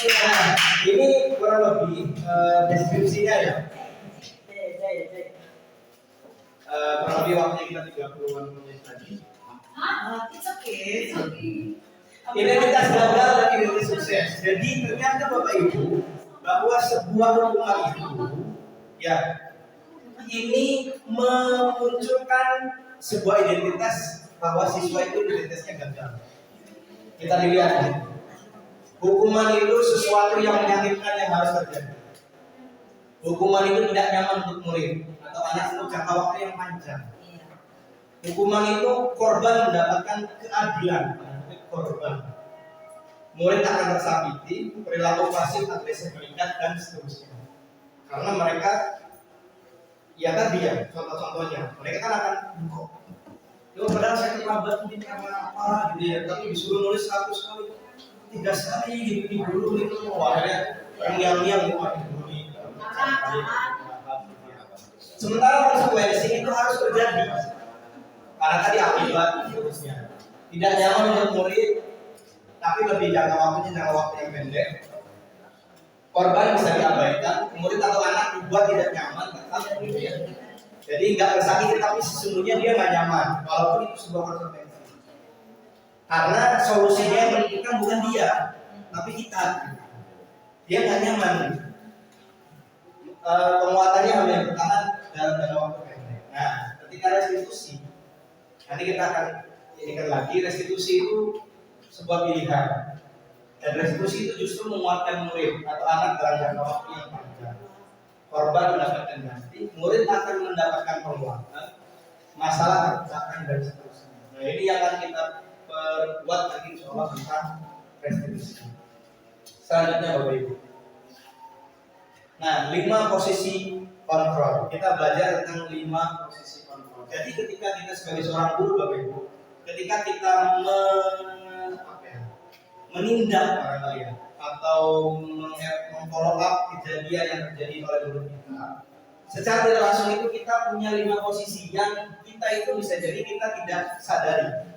Nah, ini kurang lebih deskripsinya ya. Kurang lebih waktunya kita 30-an menit tadi. it's okay. Identitas gagal dan identitas sukses. Jadi ternyata Bapak Ibu bahwa sebuah hukuman itu ya ini memunculkan sebuah identitas bahwa siswa itu identitasnya gagal. Kita lihat ya. Hukuman itu sesuatu yang menyakitkan yang harus terjadi. Hukuman itu tidak nyaman untuk murid atau anak untuk jangka waktu yang panjang. Hukuman itu korban mendapatkan keadilan. Korban. Murid akan tersakiti, perilaku pasif, agresif meningkat dan seterusnya. Karena mereka, ya tadi ya, contoh-contohnya, mereka kan akan kok. Yo, padahal saya terlambat mungkin karena apa, gitu ya. Tapi disuruh nulis 100 kali, 3 kali gitu di dulu itu, akhirnya yang dibully. Sementara konsekuensi itu harus terjadi. Karena tadi akibat seterusnya. Tidak nyaman untuk murid, tapi lebih jangka waktu yang pendek. Korban bisa diabaikan, murid atau anak dibuat tidak nyaman, tetap gitu ya. Jadi nggak tersakiti, tapi sesungguhnya dia nggak nyaman, walaupun itu sebuah konsekuensi. Karena solusinya yang menentukan bukan dia, tapi kita. Dia nggak nyaman. Penguatannya hanya bertahan dalam jangka waktu pendek. Nah, ketika restitusi, nanti kita akan ini lagi, restitusi itu sebuah pilihan, dan restitusi itu justru menguatkan murid atau anak dalam jangka waktu yang panjang. Korban mendapatkan ganti, murid akan mendapatkan penguatan, masalah terpecahkan dan seterusnya. Nah, ini yang akan kita perbuat lagi insyaallah tentang restitusi. Selanjutnya Bapak Ibu. Nah, 5 posisi kontrol. Kita belajar tentang 5 posisi kontrol. Jadi ketika kita sebagai seorang guru Bapak Ibu, ketika kita menindak barangkali ya, atau memfollow up kejadian yang terjadi oleh murid kita, secara tidak langsung itu kita punya 5 posisi yang kita itu bisa jadi kita tidak sadari.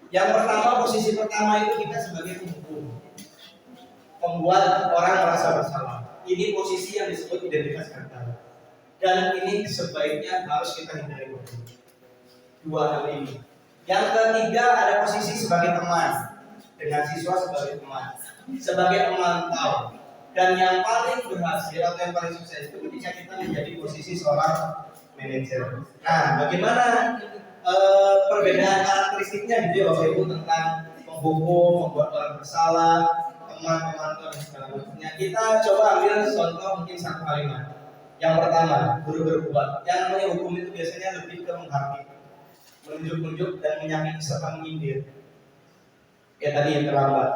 Yang pertama, posisi pertama itu kita sebagai penghukum, membuat orang merasa bersalah. Ini posisi yang disebut identitas gagal, dan ini sebaiknya harus kita hindari. 2 hal ini. Yang ketiga ada posisi sebagai teman, dengan siswa sebagai teman, sebagai pemantau, dan yang paling berhasil atau yang paling sukses itu ketika kita menjadi posisi seorang manajer. Nah, bagaimana perbedaan karakteristiknya gitu ya Bapak Ibu tentang menghukum, membuat orang bersalah, teman, pemantau dan segala macamnya. Kita coba ambil contoh mungkin 1 kalimat. Yang pertama, guru berbuat. Yang namanya hukum itu biasanya lebih ke menghakimi, menunjuk-nunjuk dan menyakiti serta menyindir. Ya tadi yang terlambat.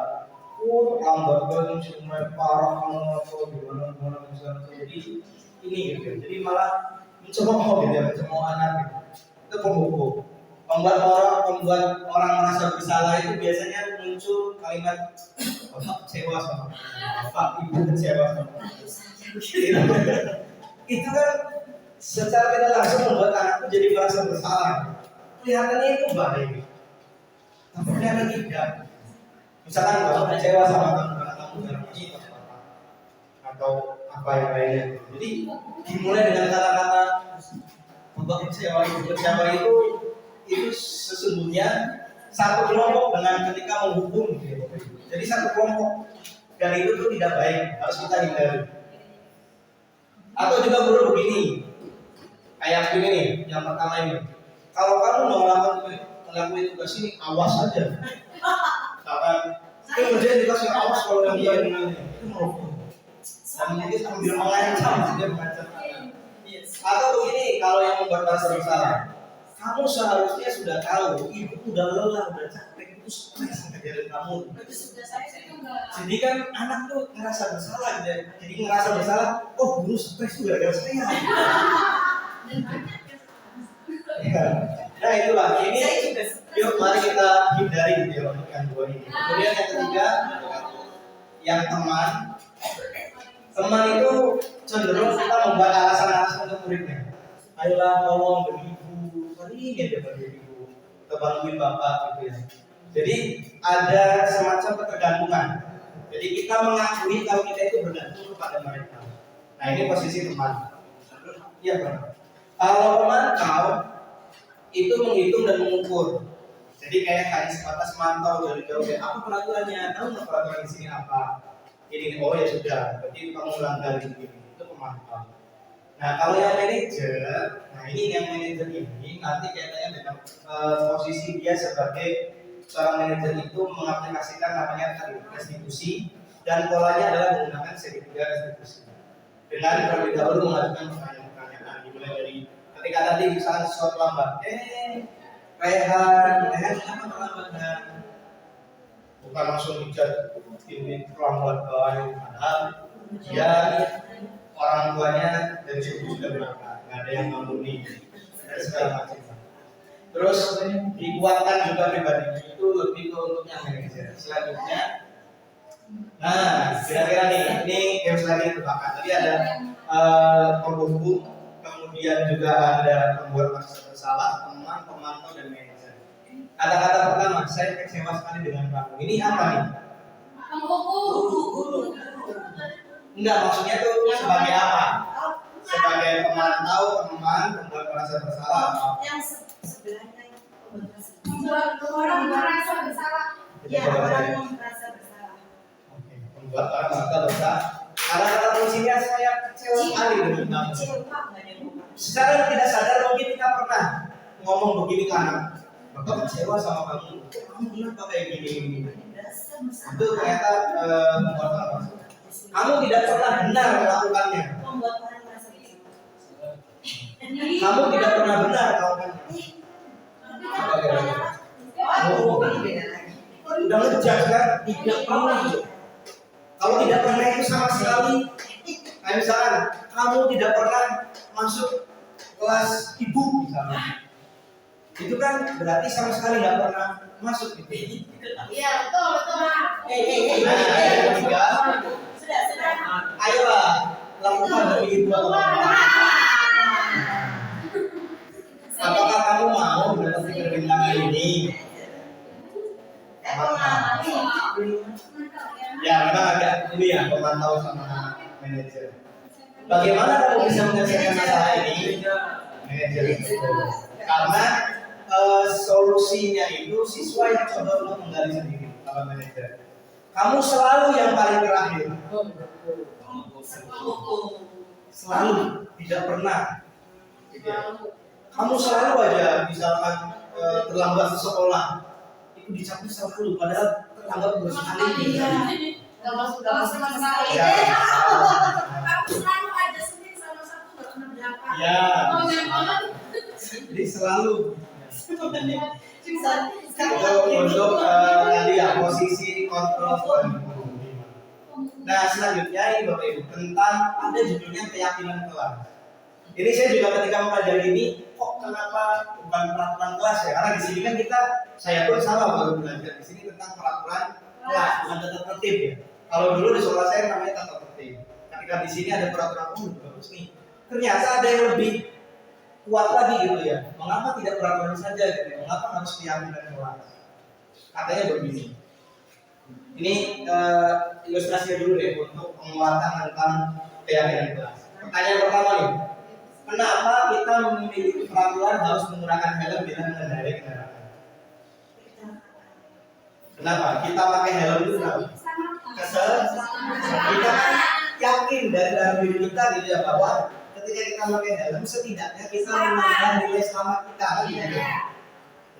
Lambat banget cuma parah atau gimana misalnya. Jadi ini gitu. Jadi malah mencemooh gitu ya, mencemooh anak gitu. Itu penghukum. Membuat orang merasa bersalah itu biasanya muncul kalimat bapak kecewa sama bapak, ibu kecewa sama itu kan secara tidak langsung membuat anakku jadi merasa bersalah. Kelihatannya itu baik, tapi ternyata tidak. Misalkan bapak kecewa sama kamu karena kamu jarang masuk atau apa yang lainnya. Jadi dimulai dengan kata-kata bapak kecewa itu sesungguhnya satu kelompok dengan ketika menghukum gitu. Jadi satu kelompok, dan itu tuh tidak baik, harus kita hindari. Atau juga guru begini, kayak gini nih, yang pertama ini, kalau kamu mau melakukan tugas ini, awas saja. Misalkan itu kerjaan dikasih awas kalau yang dia ini itu menghukum, dan mungkin sambil mengancam, dia mengancam. Atau begini, kalau yang membuat merasa bersalah, kamu seharusnya sudah tahu, ibu udah lelah, udah capek, itu stres kejadian kamu. Jadi kan anak tuh ngerasa bersalah, jadi ngerasa bersalah. Oh, guru stres tuh gara-gara saya. Ya. Nah itulah ini. Yuk mari kita hindari gitu ya untuk yang 2 ini. Kemudian yang ketiga, yang teman. Teman itu cenderung kita membuat alasan-alasan untuk muridnya. Ayolah tolong beri ibu, paling aja beri ibu, atau bantuin bapak gitu ya. Jadi ada semacam ketergantungan. Jadi kita mengakui kalau kita itu bergantung kepada mereka. Nah ini posisi teman. Iya Pak. Kalau pemantau itu menghitung dan mengukur. Jadi kayak hanya sebatas mantau dari jauh. Ya, apa peraturannya? Tahu nggak peraturan di sini apa? Ini oh ya sudah. Berarti kamu melanggar ini. Itu pemantau. Nah kalau yang manajer, nah ini yang manajer ini nanti kaitannya dengan posisi dia sebagai seorang manajer itu mengaplikasikan namanya tadi restitusi dan polanya adalah menggunakan segitiga restitusi. Dengan terlebih dahulu mengajukan pertanyaan-pertanyaan dimulai dari ketika tadi misalnya sesuatu lambat, Rehan kenapa terlambat? Bukan langsung dijat ini terlambat padahal dia orang tuanya dari situ sudah berangkat, nggak ada yang menghuni dan segala macam. Terus dikuatkan juga pribadinya itu lebih ke untuk yang manajer. Selanjutnya, nah kira-kira nih, ini games lagi tebakan. Tadi ada penghukum, kemudian juga ada pembuat merasa bersalah, teman, pemantau dan manajer. Kata-kata pertama, saya kecewa sekali dengan kamu. Ini apa nih? Guru. Enggak, maksudnya itu sebagai apa? Sebagai pemantau, teman, pembuat merasa bersalah. Yang sebelahnya itu Membuat orang merasa bersalah. ya orang yang merasa bersalah. Oke, membuat orang merasa bersalah. Karena kata kuncinya saya kecewa sekali dengan kamu. Kecewa nggak ada yang ngomong. Secara tidak sadar mungkin kita pernah ngomong begini ke anak. Bapak kecewa sama kamu. Kamu kenapa kayak gini? Berasa bersalah. Itu ternyata membuat orang merasa. Kamu tidak pernah benar melakukannya. Membuat orang merasa bersalah. Kamu tidak pernah benar melakukannya. Oh, beda lagi. Udah ngejudge kan? Tidak pernah. Kalau tidak pernah itu sama sekali. Kayak misalkan kamu tidak pernah masuk kelas ibu misalnya. Itu kan berarti sama sekali nggak pernah masuk gitu. Iya, betul. Nah, yang ketiga, Sudah. ayolah lakukan demi ibu atau bapak. Apakah kamu mau mendapat kerbintangan ini? Ya, memang agak ini ya pemantau sama manajer. Bagaimana kamu bisa menyelesaikan masalah ini? Manajer itu. Karena solusinya itu siswa yang coba untuk menggali sendiri sama manajer. Kamu selalu yang paling terakhir. Selalu, tidak pernah. Gitu ya. Kamu selalu aja misalkan terlambat ke sekolah itu dicap selalu padahal terlambat bersekali. Kalau sama sekali. Ya. Aku selalu ada Senin sama Sabtu nggak pernah berangkat. Ya. Oh, yang banget. Jadi selalu Sekarang untuk tadi ya posisi kontrol. Nah selanjutnya ini Bapak Ibu tentang ada judulnya keyakinan kelas. Ini saya juga ketika mempelajari ini kok kenapa bukan peraturan kelas ya? Karena di sini kan saya pun sama baru belajar di sini tentang peraturan kelas bukan tata tertib ya. Kalau dulu di sekolah saya namanya tata tertib. Ketika di sini ada peraturan bagus nih. Ternyata ada yang lebih kuat lagi gitu ya. Mengapa tidak peraturan saja gitu ya? Mengapa harus keyakinan kelas? Katanya begini. Ini ilustrasinya dulu deh untuk penguatan tentang keyakinan kelas. Pertanyaan pertama nih. Kenapa kita memiliki peraturan harus menggunakan helm bila mengendarai kendaraan? Kenapa? Kita pakai helm itu kenapa? Kesel. Kita kan yakin dari dalam diri kita gitu ya bahwa ketika kita pakai helm setidaknya kita menambah nilai selamat kita gitu ya.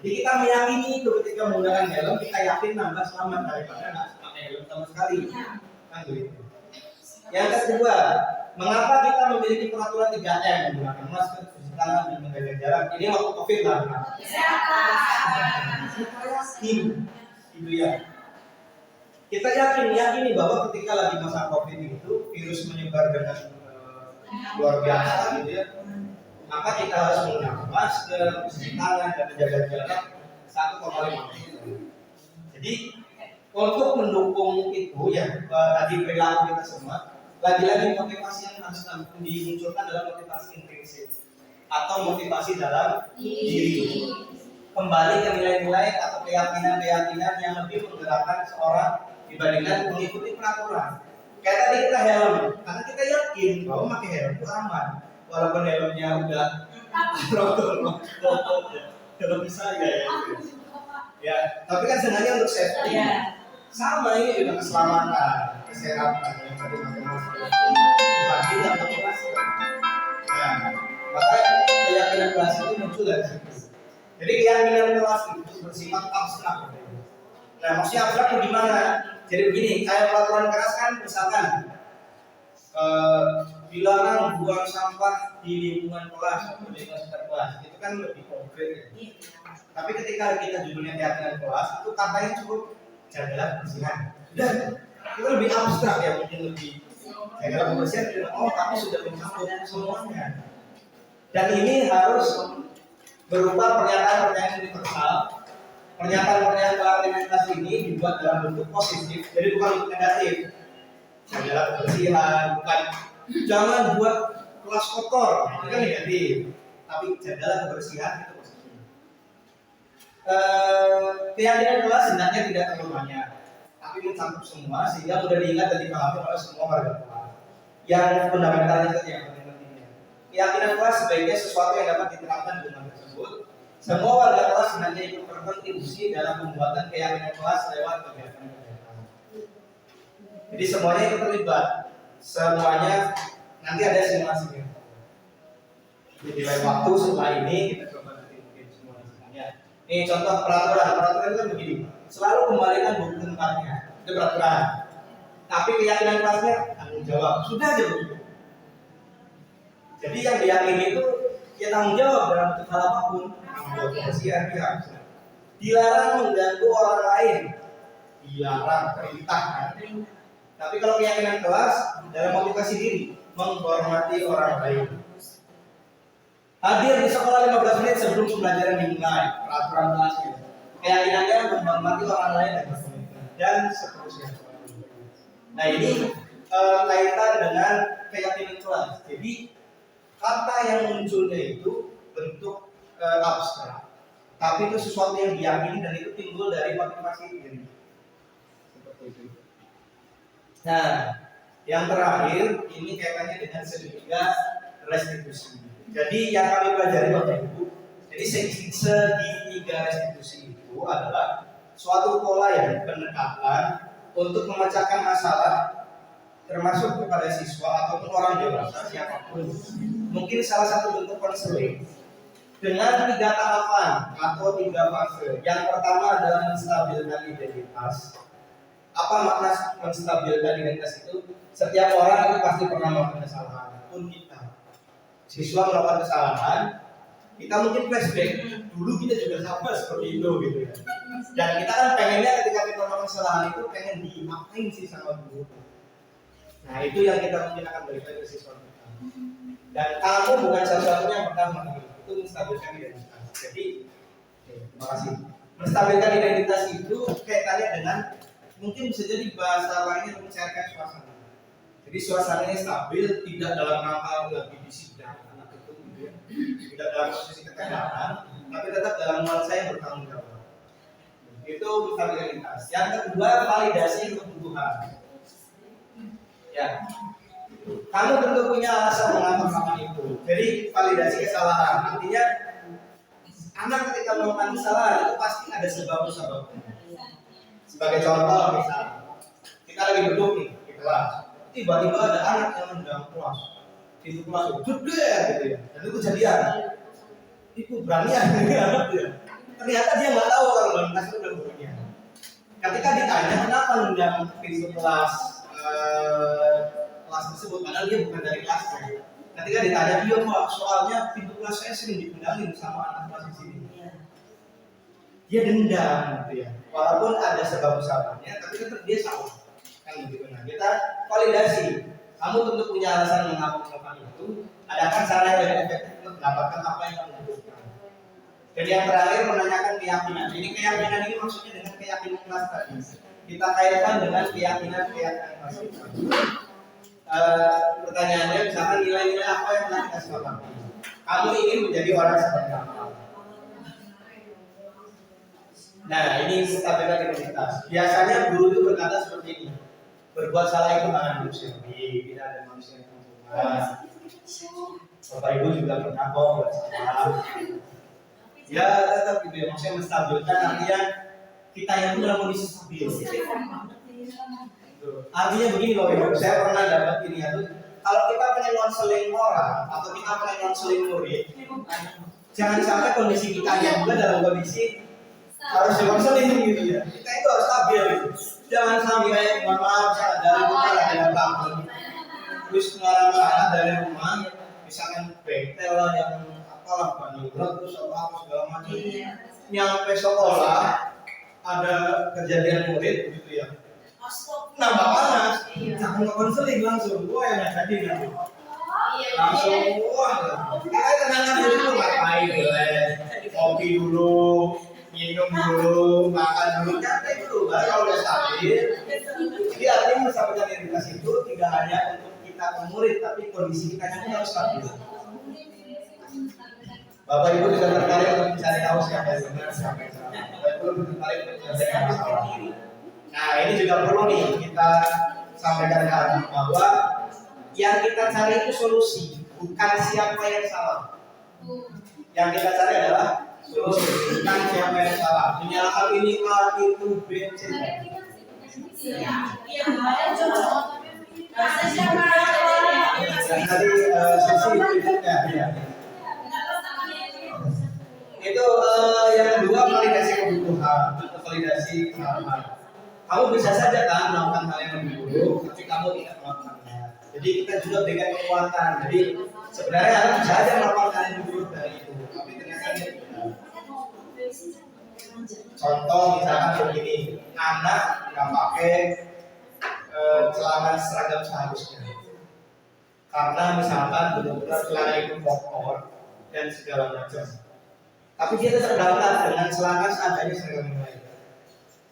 Jadi kita meyakini itu ketika menggunakan helm kita yakin nambah selamat daripada nggak pakai helm sama sekali. Kan begitu. Yang kedua, mengapa kita memiliki peraturan 3M menggunakan masker, cuci tangan, dan menjaga jarak? Ini waktu COVID lah. Kita yakin, gitu ya. Kita yakini bahwa ketika lagi masa COVID itu virus menyebar dengan luar biasa, gitu ya. Maka kita harus menggunakan masker, cuci tangan, dan menjaga jarak 1,5 meter. Jadi untuk mendukung itu ya tadi perilaku kita semua. Lagi-lagi motivasi yang harus dimunculkan adalah motivasi intrinsik atau motivasi dalam diri. Kembali ke nilai-nilai atau keyakinan-keyakinan yang lebih menggerakkan seorang dibandingkan mengikuti peraturan. Kayak tadi kita helm, karena kita yakin bahwa pakai helm itu aman, walaupun helmnya udah rotor, helm saya ya. Ya, tapi kan sengaja untuk safety. Sama ini juga keselamatan, kesehatan yang tadi bagi dan motivasi. Nah, maka keyakinan kelas itu muncul dari situ. Jadi keyakinan kelas itu bersifat abstrak. Nah, maksudnya abstrak itu gimana? Jadi begini, kayak peraturan keras kan, misalkan dilarang buang sampah di lingkungan kelas atau di lingkungan sekitar kelas, itu kan lebih konkret. Ya. Tapi ketika kita judulnya keyakinan kelas, itu katanya cukup jagalah kebersihan. Sudah, itu lebih abstrak ya, mungkin lebih jagalah kebersihan. Oh, tapi sudah mencakup semuanya. Dan ini harus berupa pernyataan-pernyataan universal. Pernyataan-pernyataan keyakinan kelas ini dibuat dalam bentuk positif, jadi bukan bentuk negatif. Jagalah kebersihan, bukan jangan buat kelas kotor, itu kan negatif. Tapi jagalah kebersihan itu positif. Keyakinan kelas hendaknya tidak terlalu banyak, tapi mencakup semua sehingga mudah diingat dan dipahami oleh semua warga kelas. Yang fundamentalnya saja yang penting-pentingnya. Keyakinan kelas sebaiknya sesuatu yang dapat diterapkan di rumah tersebut. Semua warga kelas hendaknya ikut berkontribusi dalam pembuatan keyakinan kelas lewat kegiatan-kegiatan. Jadi semuanya ikut terlibat. Semuanya nanti ada simulasinya. Jadi lain waktu setelah ini kita coba nanti mungkin simulasinya. Ini contoh peraturan itu kan begini. Selalu kembalikan buku tempatnya. Itu peraturan. Tapi keyakinan kelasnya tanggung jawab. Sudah aja begitu. Jadi yang diyakini itu ya tanggung jawab dalam bentuk hal apapun. Tanggung jawab kebersihan ya. Dilarang mengganggu orang lain. Dilarang perintah. Tapi kalau keyakinan kelas dalam motivasi diri, menghormati orang lain. Hadir di sekolah 15 menit sebelum pembelajaran dimulai, peraturan kelasnya. Keyakinannya menghormati orang lain dan seterusnya. Nah ini kaitan dengan keyakinan kelas. Jadi kata yang munculnya itu bentuk abstrak, tapi itu sesuatu yang diyakini dan itu timbul dari motivasi diri. Seperti itu. Nah, yang terakhir ini kaitannya dengan segitiga restitusi. Jadi yang kami pelajari Bapak Ibu, jadi segitiga restitusi itu adalah suatu pola yang pendekatan untuk memecahkan masalah termasuk kepada siswa ataupun orang dewasa siapapun. Mungkin salah satu bentuk konseling dengan 3 tahapan atau 3 fase. Yang pertama adalah menstabilkan identitas. Apa makna menstabilkan identitas itu? Setiap orang itu pasti pernah melakukan kesalahan, pun kita. Siswa melakukan kesalahan, kita mungkin flashback dulu kita juga sama seperti itu gitu ya. Dan kita kan pengennya ketika kita melakukan kesalahan itu pengen diapain sih sama guru. Nah itu yang kita mungkin akan berikan ke siswa kita. Dan kamu bukan satu-satunya yang pernah melakukan itu menstabilkan identitas. Jadi, terima kasih. Menstabilkan identitas itu kaitannya dengan mungkin bisa jadi bahasa lainnya mencairkan suasana. Jadi suasananya stabil, tidak dalam rangka lagi disidang anak itu, gitu ya. Tidak dalam posisi ketegangan, tapi tetap dalam nuansa yang bertanggung jawab. Itu stabilitas. Yang kedua, validasi kebutuhan. Ya, kamu tentu punya alasan mengapa melakukan itu. Jadi validasi kesalahan. Artinya anak ketika melakukan kesalahan itu pasti ada sebab-sebabnya. Sebagai contoh misalnya, kita lagi duduk nih di kelas, tiba-tiba ada anak yang mengganggu kelas, itu kelas gede gitu ya, dan itu kejadian, itu beranian anak dia. Ternyata dia nggak tahu kalau dalam kelas itu ada gurunya. Ketika ditanya kenapa mengganggu pintu kelas tersebut, padahal dia bukan dari kelasnya. Ketika ditanya dia Pak, soalnya pintu kelas saya sering dipendangin sama anak kelas di sini. Dia dendam gitu ya. Walaupun ada sebab-sebabnya, tapi tetap dia salah. Kan gitu. Nah, kita validasi. Kamu tentu punya alasan mengapa melakukan itu. Adakah cara yang lebih efektif untuk mendapatkan apa yang kamu butuhkan? Jadi yang terakhir menanyakan keyakinan. Ini keyakinan ini maksudnya dengan keyakinan kelas tadi. Kita kaitkan dengan keyakinan kelas. Pertanyaannya misalkan nilai-nilai apa yang telah dikasih Bapak? Kamu ingin menjadi orang seperti apa? Nah, ini tabel integritas. Biasanya guru itu berkata seperti ini. Berbuat salah itu tangan manusiawi, tidak ada manusia yang sempurna. Bapak Ibu juga pernah kok buat salah. Ya tetap gitu ya, maksudnya menstabilkan artinya kita yang itu dalam kondisi stabil. Artinya begini Bapak Ibu, saya pernah dapat ini ya tuh, kalau kita pengen konseling orang atau kita pengen konseling murid, jangan sampai kondisi kita juga dalam kondisi harus dikonseling gitu ya. Kita itu harus stabil gitu. Jangan sampai mohon maaf saya dari rumah ada bangun, terus marah-marah dari rumah, misalkan bengkel lah yang apalah banyak terus apa segala macam. Nyampe sekolah ada kejadian murid gitu ya. Nambah panas, jangan konseling langsung, wah yang jadi nanti. Langsung wah, kita tenangkan dulu ngapain kopi dulu, minum dulu, makan dulu, nyantai dulu. Baru kalau udah stabil, jadi artinya menstabilkan identitas itu tidak hanya untuk kita ke murid, tapi kondisi kita juga harus stabil. Bapak Ibu juga tertarik untuk mencari tahu siapa yang benar, siapa yang salah. Bapak Ibu lebih tertarik untuk mencari yang salah. Nah ini juga perlu nih kita sampaikan lagi bahwa yang kita cari itu solusi, bukan siapa yang salah. Yang kita cari adalah solusi, bukan siapa yang salah. Menyalahkan ini A itu B C. Tadi sesi berikutnya ya. Itu yang kedua validasi kebutuhan atau validasi kesalahan. Kamu bisa saja kan melakukan hal yang lebih buruk, tapi kamu tidak melakukannya. Jadi kita juga berikan kekuatan. Jadi sebenarnya anak bisa saja melakukan hal yang lebih buruk dari itu, tapi ternyata dia tidak. Contoh misalkan begini, anak nggak pakai celana seragam seharusnya, karena misalkan benar-benar celana itu kotor dan segala macam. Tapi dia tetap berangkat dengan celana seadanya seragam yang lain.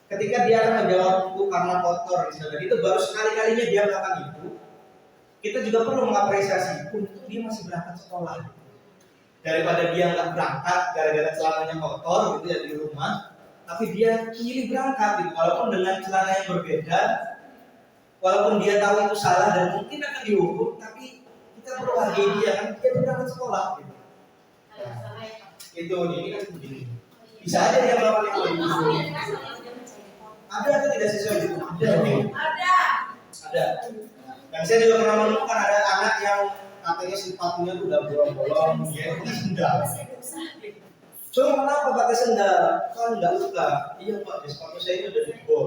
Ketika dia akan menjawab itu karena kotor misalnya, itu baru sekali-kalinya dia melakukan itu. Kita juga perlu mengapresiasi untuk dia masih berangkat sekolah. Daripada dia nggak berangkat gara-gara celananya kotor gitu ya di rumah, tapi dia pilih berangkat gitu. Walaupun dengan celana yang berbeda, walaupun dia tahu itu salah dan mungkin akan dihukum, tapi kita perlu hargai dia kan dia berangkat sekolah gitu. Itu ini kan begini. Bisa aja dia melakukan yang lebih buruk. Ada atau tidak sesuai itu? Ada. Dan saya juga pernah menemukan ada anak yang katanya sepatunya tuh udah bolong-bolong, dia pakai sendal. So kenapa pakai sendal? Kan nggak suka. Iya Pak, di sepatu saya ini udah jebol.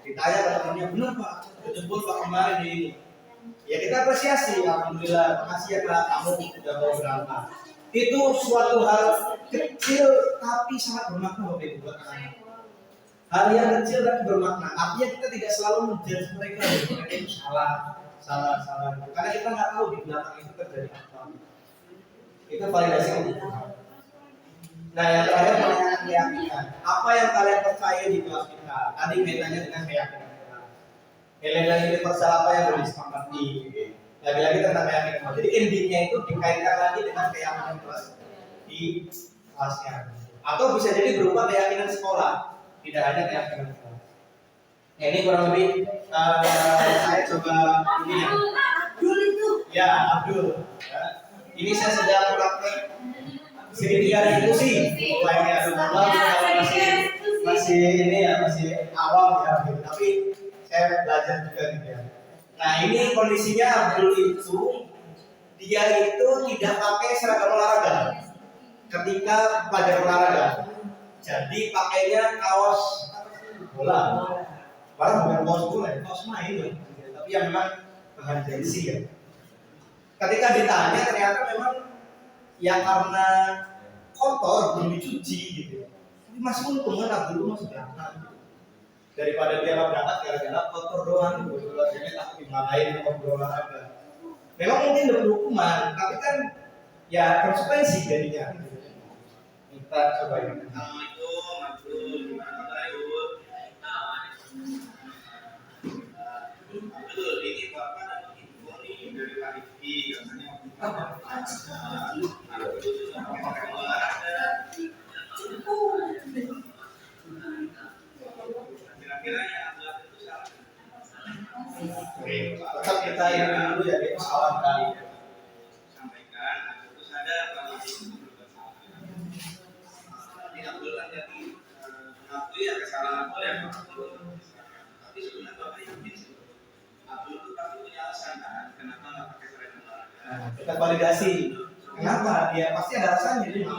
Ditanya ke temannya, benar Pak, udah jebol Pak kemarin di ini. Ya kita apresiasi, alhamdulillah, makasih ya Pak, kamu udah mau berangkat. Itu suatu hal kecil tapi sangat bermakna Bapak Ibu buat anak. Hal yang kecil tapi bermakna. Artinya kita tidak selalu menjudge mereka itu salah. Karena kita nggak tahu di belakang itu terjadi apa. Itu validasi kebutuhan. Nah yang terakhir pertanyaan keyakinan. Apa yang kalian percaya di kelas kita? Tadi kaitannya dengan keyakinan kita. Nilai-nilai universal apa yang boleh disepakati? Lagi-lagi tentang keyakinan. Jadi endingnya itu dikaitkan lagi dengan keyakinan kelas di kelasnya. Atau bisa jadi berupa keyakinan sekolah. Tidak hanya keyakinan kita. Nah, ini kurang lebih saya coba ini ya. Ya, Abdul. Ya. Ini saya sedang praktek segitiga diskusi. Wah ini Abdul masih ini ya masih awam ya, gitu. Tapi saya belajar juga gitu ya. Nah ini kondisinya Abdul itu dia itu tidak pakai seragam olahraga ketika pelajaran olahraga. Jadi pakainya kaos bola. Padahal bukan kaos bola, kaos main loh. Tapi yang memang bahan jersey ya. Ketika ditanya ternyata memang ya karena kotor belum dicuci gitu. Tapi masih untung kan Abdul masih berangkat. Daripada dia nggak berangkat gara-gara kotor doang gitu. Jadi takut dimarahin sama berolahraga. Memang mungkin ada hukuman, tapi kan ya konsekuensi jadinya. Kita coba ini. Assalamualaikum, Abdul. Gimana Abdul? Abdul, ini Bapak dapat info nih Tetap kita ini dulu ya di pesawat kali. Sampaikan harus ada bahwa tidak perlu terjadi mengakui ya kesalahan boleh, tapi sebenarnya Bapak yakin Abdul itu pasti punya alasan kan kenapa nggak pakai surat olahraga. Nah, kita validasi. Kenapa? Dia pasti ada alasannya dia.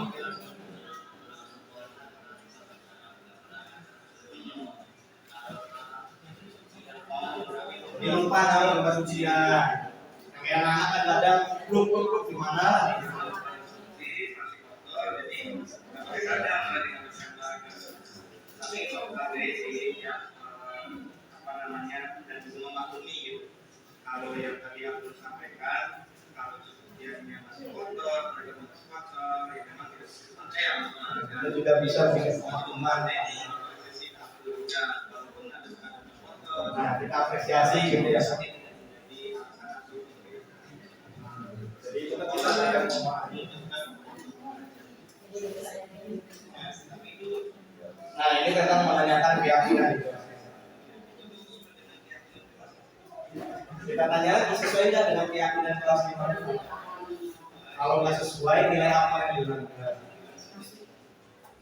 Dia lupa nama tempat ujian. Kayak anak kan kadang belum gimana? Tapi kalau dari sisi apa namanya dan juga memaklumi gitu. Kalau yang tadi aku sampaikan, kalau dia masih kotor, mereka masih kotor, ya memang tidak percaya. Kita juga bisa bikin pemahaman. Nah, kita apresiasi gitu ya. Jadi itu kan kita yang memahami. Nah, ini tentang menanyakan keyakinan. Kita tanya sesuai nggak dengan keyakinan kelas 5? Kalau nggak sesuai, nilai apa yang dilanggar?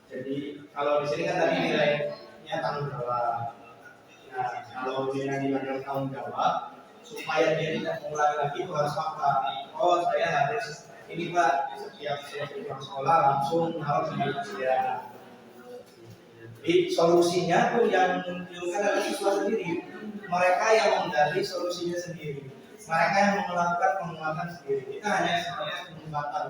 Jadi kalau di sini kan tadi nilainya tanggung jawab. Nah, kalau dia dilanggar tanggung jawab, supaya dia tidak mengulangi lagi itu harus apa? Oh, saya harus ini Pak, setiap saya pulang sekolah langsung harus diujian. Jadi solusinya tuh yang diunjukkan adalah siswa sendiri. Mereka yang menggali solusinya sendiri. Mereka yang melakukan penguatan sendiri. Kita hanya sebenarnya penguatan.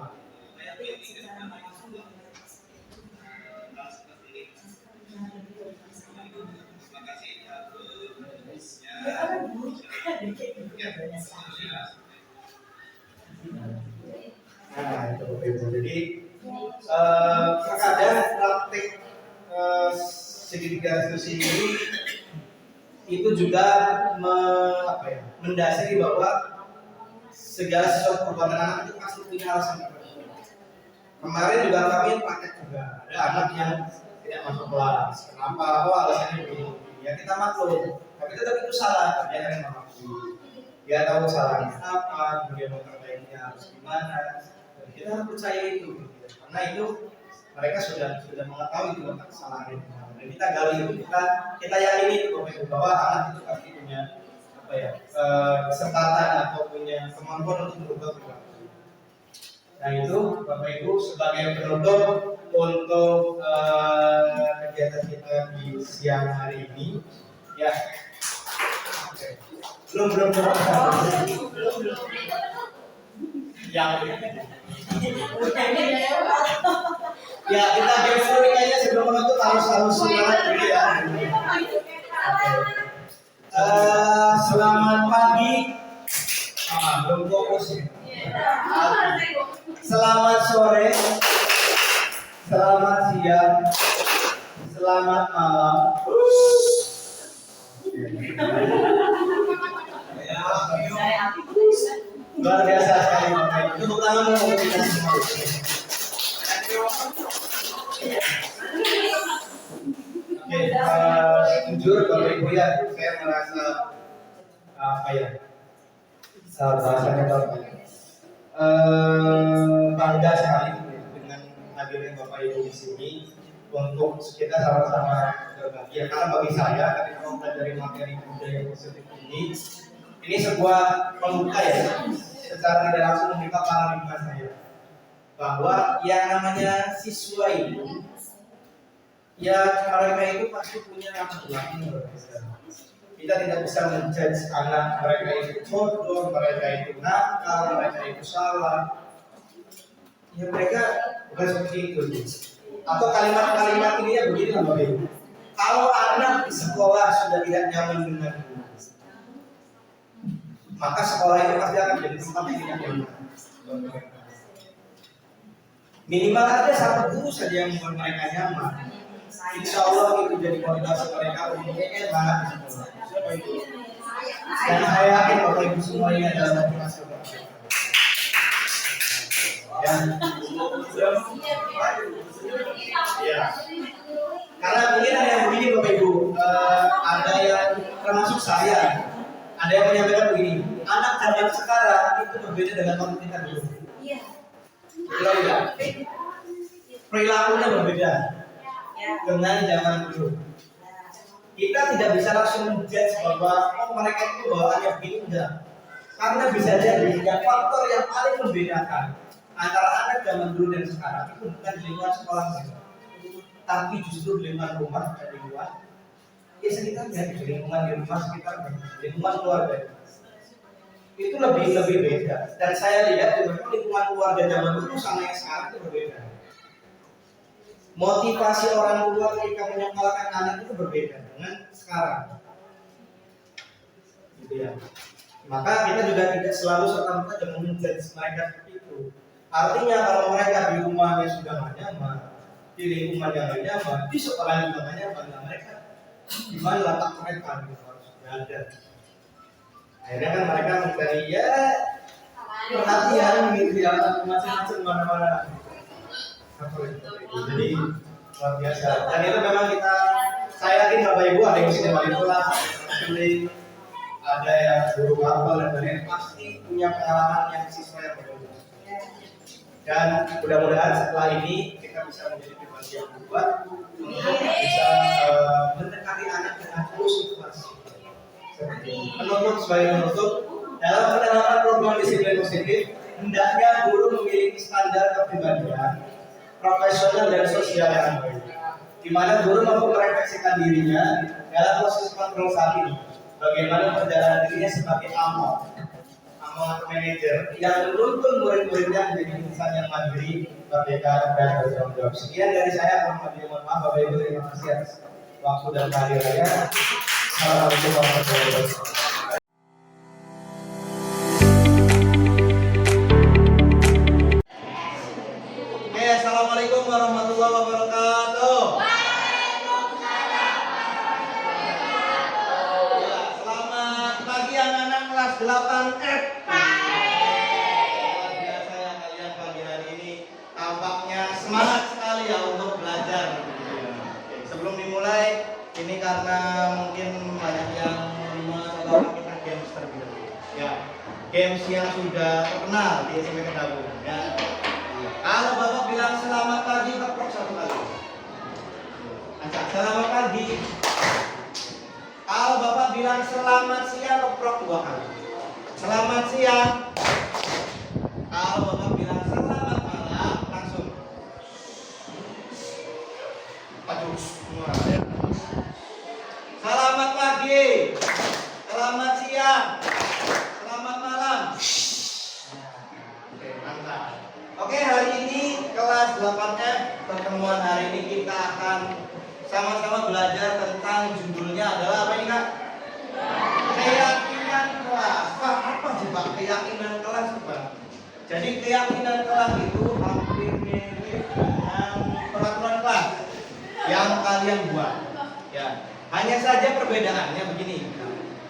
Nah, itu betul. Jadi terkadang praktik segitiga diskusi ini itu juga mendasari bahwa segala sesuatu perbuatan anak itu pasti punya alasan. Kemarin juga kami praktek juga ada anak yang tidak masuk kelas. Kenapa? Oh, alasannya begini. Ya kita maklum, tapi tetap itu salah. Dia kan mengakui. Dia tahu salahnya apa, kemudian memperbaikinya harus gimana. Dan kita harus percaya itu, karena itu mereka sudah mengetahui itu tentang kesalahan. Dan kita gali itu, kita yakini itu bahwa anak itu pasti punya kesempatan atau punya kemampuan untuk berubah perilaku. Nah itu Bapak Ibu sebagai penutup untuk kegiatan kita di siang hari ini, ya. Belum. Yang ya kita game kayaknya sebelum menutup harus semangat dulu ya. Selamat pagi. Belum fokus ya. Selamat sore. Selamat siang. Selamat malam. Luar biasa sekali Bapak Ibu. Tepuk tangan untuk kita semua. Oke, jujur Bapak Ibu ya, saya merasa bahasanya bangga sekali dengan hadirnya Bapak Ibu di sini untuk kita sama-sama berbagi. Karena bagi saya ketika mempelajari materi budaya positif ini sebuah pembuka ya, secara tidak langsung membuka paradigma saya bahwa yang namanya siswa itu ya mereka itu pasti punya akhlak yang berbeda. Kita tidak bisa menjudge anak mereka itu bodoh, mereka itu nakal, mereka itu salah. Ya mereka bukan seperti itu. Atau kalimat-kalimat ini ya begini lah Bapak Ibu. Kalau anak di sekolah sudah tidak nyaman dengan guru, maka sekolah itu pasti akan jadi tempat yang tidak nyaman. Minimal ada satu guru saja yang membuat mereka nyaman. Insya Allah itu jadi motivasi mereka untuk banget di sekolah. Dan saya yakin Bapak Ibu semua ini adalah motivasi. Ya. Ya. Karena mungkin ada yang begini Bapak Ibu, ada yang termasuk saya, ada yang menyampaikan begini, anak zaman sekarang itu berbeda dengan waktu kita dulu. Iya. Betul tidak? Perilakunya berbeda dengan zaman dulu. Kita tidak bisa langsung menjudge bahwa mereka itu bawaannya begini, enggak. Karena bisa jadi yang faktor yang paling membedakan antara anak zaman dulu dan sekarang itu bukan di lingkungan sekolah saja, tapi justru di lingkungan rumah dan di luar. Ya sekitarnya, di lingkungan di rumah sekitar, lingkungan keluarga. Itu lebih beda. Dan saya lihat juga lingkungan keluarga zaman dulu sama yang sekarang itu berbeda. Motivasi orang tua ketika menyekolahkan anak itu berbeda dengan sekarang. Gitu ya. Maka kita juga tidak selalu serta-merta menjudge mereka seperti itu. Artinya kalau mereka di rumahnya sudah gak nyaman, di lingkungan yang gak nyaman, di sekolah juga gak nyaman, nah mereka di mana letak mereka gitu, harus ada. Akhirnya kan mereka mencari ya perhatian gitu ya, macam-macam mana-mana. Jadi luar biasa. Dan itu memang saya yakin Bapak Ibu ada yang sini wali kelas, ada yang guru kapal dan lain-lain pasti punya pengalaman yang siswa yang berbeda. Dan mudah-mudahan setelah ini kita bisa menjadi pribadi yang kuat untuk bisa mendekati anak dengan tulus ikhlas. Sebagai penutup dalam penerapan program disiplin positif, hendaknya guru memiliki standar kepribadian, profesional dan sosial yang baik, di mana guru mampu merefleksikan dirinya dalam proses kontrol saat ini. Bagaimana perjalanan dirinya sebagai among atau manajer yang menuntun murid-muridnya menjadi insan yang mandiri, merdeka dan bertanggung jawab. Sekian dari saya, mohon maaf Bapak Ibu, terima kasih atas waktu dan kehadirannya. Assalamualaikum warahmatullahi wabarakatuh. Oke, assalamualaikum warahmatullahi wabarakatuh. Kelas 8F. Luar biasa ya kalian pagi hari ini tampaknya semangat sekali ya untuk belajar. Sebelum dimulai ini karena mungkin banyak yang menonton kita games terlebih dahulu. Ya, games yang sudah terkenal di SMP Kedawung. Ya. Kalau Bapak bilang selamat pagi, keprok satu kali. Selamat pagi. Kalau Bapak bilang selamat siang, keprok 2 kali. Selamat siang. Kalau Bapak bilang selamat malam, langsung. Aduh, ya. Selamat pagi. Selamat siang. Selamat malam. Oke, mantap. Oke, hari ini kelas 8F, pertemuan hari ini kita akan sama-sama belajar tentang judulnya adalah apa ini Kak? Keyakinan kelas. Pak, apa sih Pak keyakinan kelas Pak? Jadi keyakinan kelas itu hampir mirip dengan peraturan kelas yang kalian buat. Ya, hanya saja perbedaannya begini.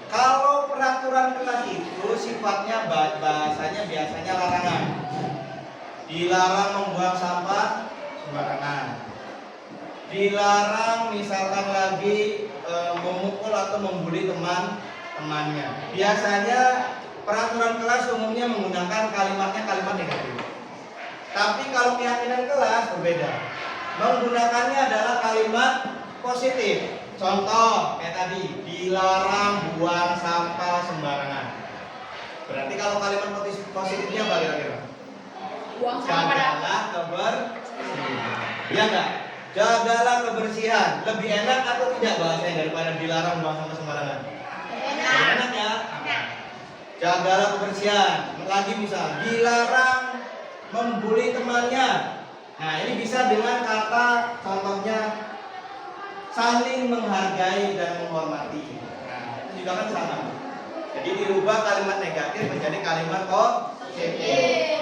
Kalau peraturan kelas itu sifatnya bahasanya biasanya larangan. Dilarang membuang sampah sembarangan. Dilarang misalkan lagi memukul atau membuli teman-temannya. Biasanya peraturan kelas umumnya menggunakan kalimat negatif. Tapi kalau keyakinan kelas berbeda. Menggunakannya adalah kalimat positif. Contoh kayak tadi, dilarang buang sampah sembarangan. Berarti kalau kalimat positifnya apa kira-kira? Buang sampah. Jagalah kebersihan. Iya enggak? Jagalah kebersihan. Lebih enak atau tidak bahasanya daripada dilarang buang sampah sembarangan? Enak ya. Jagalah kebersihan. Lagi misal dilarang membuli temannya. Nah ini bisa dengan kata contohnya saling menghargai dan menghormati. Nah itu juga kan sama. Jadi dirubah kalimat negatif menjadi kalimat positif.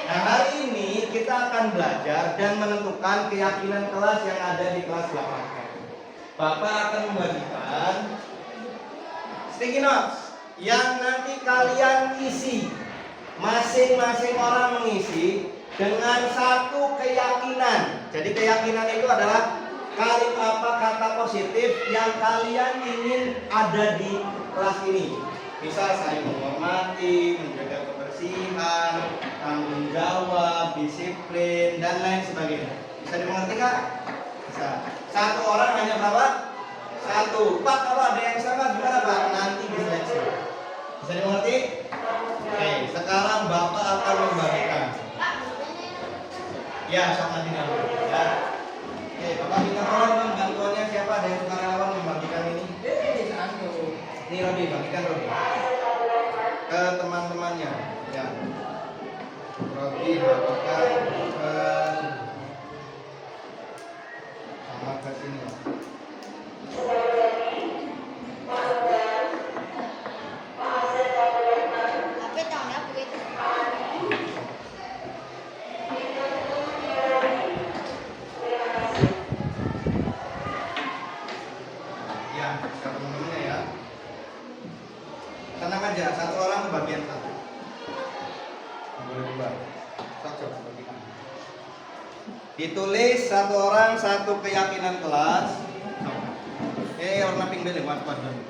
Nah hari ini kita akan belajar dan menentukan keyakinan kelas yang ada di kelas 8. Bapak akan membagikan sticky notes yang nanti kalian isi. Masing-masing orang mengisi dengan satu keyakinan. Jadi keyakinan itu adalah kata positif yang kalian ingin ada di kelas ini. Misal saling menghormati, menjaga kebersihan, tanggung jawab, disiplin, dan lain sebagainya. Bisa dimengerti Kak? Bisa. Satu orang hanya berapa? Satu. Pak, kalau ada yang sama gimana Pak? Nanti diseleksi. Bisa dimengerti? Oke, sekarang Bapak akan membagikan. Ya, sok nanti dulu. Ya. Oke, Bapak minta tolong dong bantuannya siapa? Ada yang sukarelawan membagikan ini? Ini Robi, bagikan Robi ke teman-temannya. Ya. Robi bagikan ke sama ke sini. Ya, ke teman-temannya ya. Tenang aja, satu orang ke bagian satu. Boleh dua. Cocok bagikan. Ditulis satu orang satu keyakinan kelas. Warna pink dulu, warna dulu.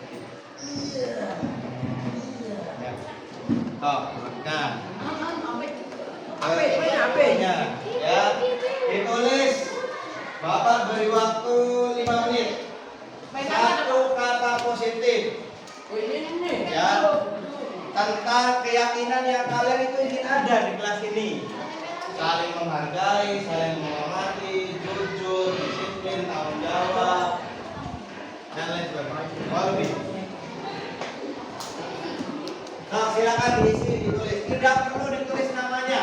Ya. Toh, nah. Ya. Ditulis. Bapak beri waktu 5 menit. Satu kata positif. Ya. Tentang keyakinan yang kalian itu ingin ada di kelas ini. Saling menghargai, saling menghormati, jujur, disiplin, tanggung jawab, dan lain sebagainya. Mau lebih? Nah, silakan diisi, ditulis. Tidak perlu ditulis namanya.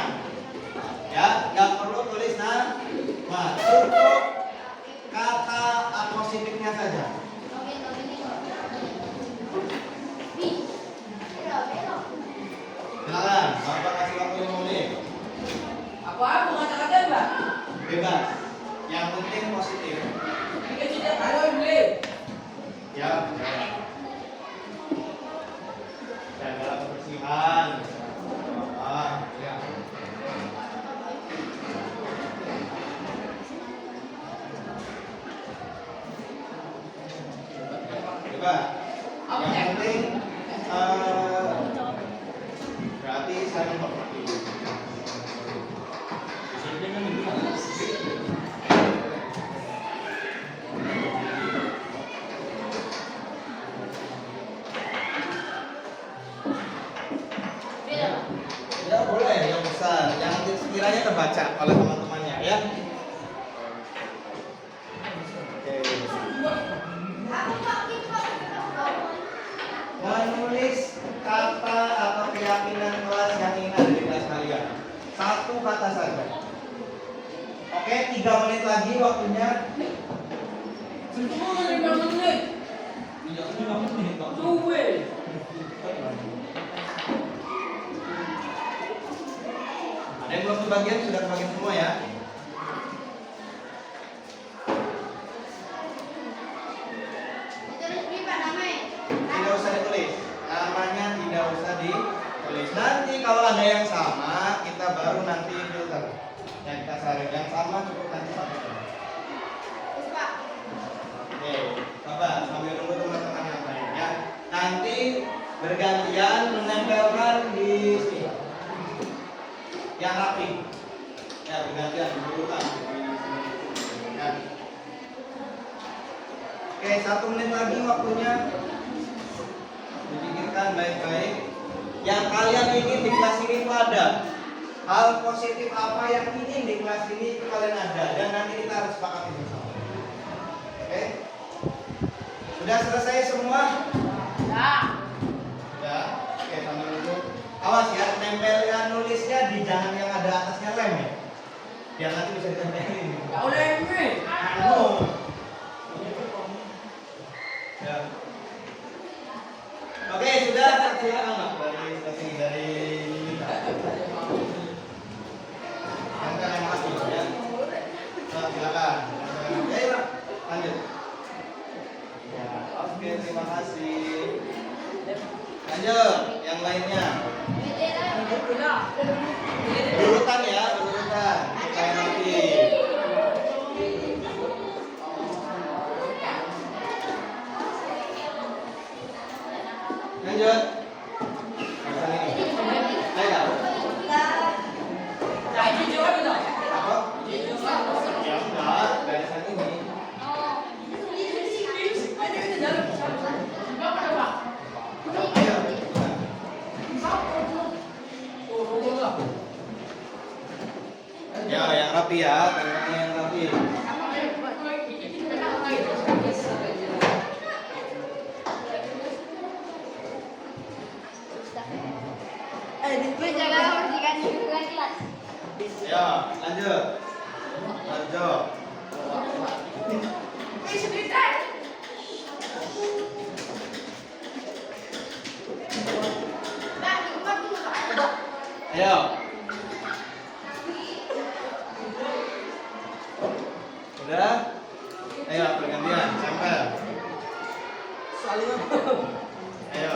Ya, nggak perlu tulis nama. Cukup kata positifnya saja. Silakan, Bapak kasih waktu 5 menit. Apa mau kata-kata Mbak? Bebas. Yang penting positif. Kita tidak tahu boleh. Ya. Jaga kebersihan. Ya. Bebas. Yang penting berarti saling menghormati. Ya boleh, yang besar, yang sekiranya terbaca oleh teman-temannya ya. Oke. Menulis kata atau keyakinan kelas yang ingin ada di kelas kalian. Satu kata saja. Oke, 3 menit lagi waktunya. Semua 5 menit. Tunggu. Ada yang belum kebagian, sudah kebagian semua ya. Tidak usah ditulis. Namanya tidak usah ditulis. Nanti kalau ada yang sama, kita baru nanti filter. Yang kita saring yang sama cukup nanti satu. Oke, Bapak sambil nunggu teman-teman yang lain ya. Nanti bergantian menempelkan di sini. Yang rapi. Ya, bergantian berurutan di sini. Ya. Oke, 1 menit lagi waktunya. Dipikirkan baik-baik. Yang kalian ingin di kelas ini itu ada. Hal positif apa yang ingin di kelas ini itu kalian ada. Dan nanti kita harus sepakati bersama. Oke? Sudah selesai semua? Ya. Sudah. Oke, sambil nunggu. Awas ya, tempelkan nulisnya di jangan yang ada atasnya lem ya. Biar nanti bisa ditempelin. Tak boleh ini. Ya. Oke, sudah silakan Pak dari angka yang masih ya. Nah, silakan. Oke, Pak. Lanjut. Ya, oke, terima kasih. Lanjut, yang lainnya. Berurutan ya, berurutan. Lanjut. Barisan ini. Ayo. Apa? Ya udah, barisan ini. Ayo. Ya, yang rapi ya, tangannya yang rapi. Ya, lanjut. Lanjut. Ayo. Udah? Ayo pergantian, sampai. Ayo.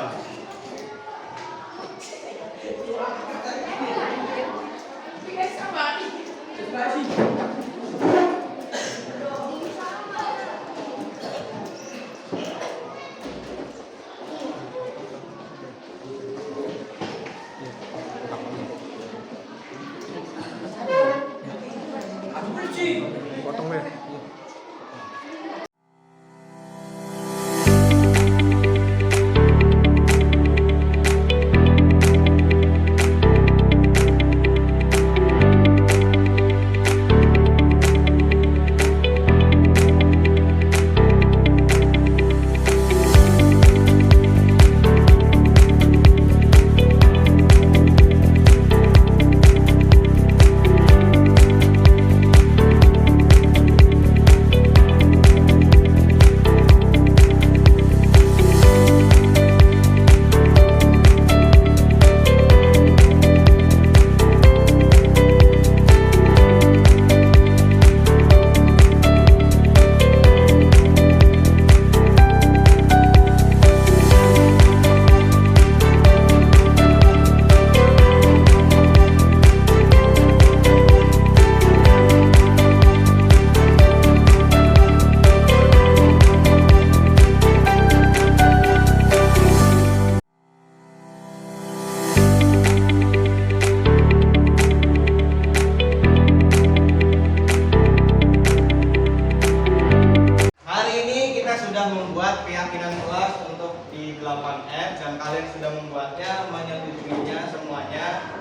membuat keyakinan kelas untuk di 8F dan kalian sudah membuatnya, menyetujuinya semuanya.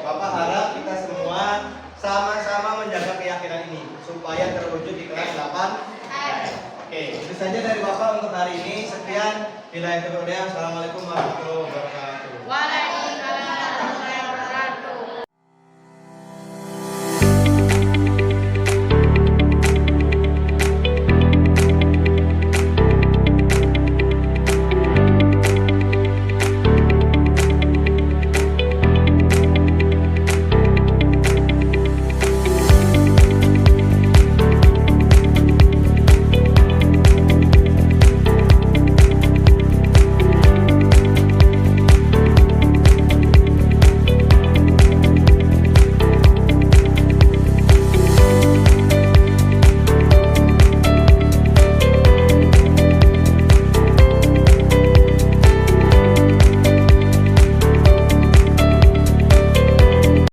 Bapak harap kita semua sama-sama menjaga keyakinan ini supaya terwujud di kelas 8F. Oke, itu saja dari Bapak untuk hari ini. Sekian, bila itu. Assalamualaikum warahmatullahi wabarakatuh.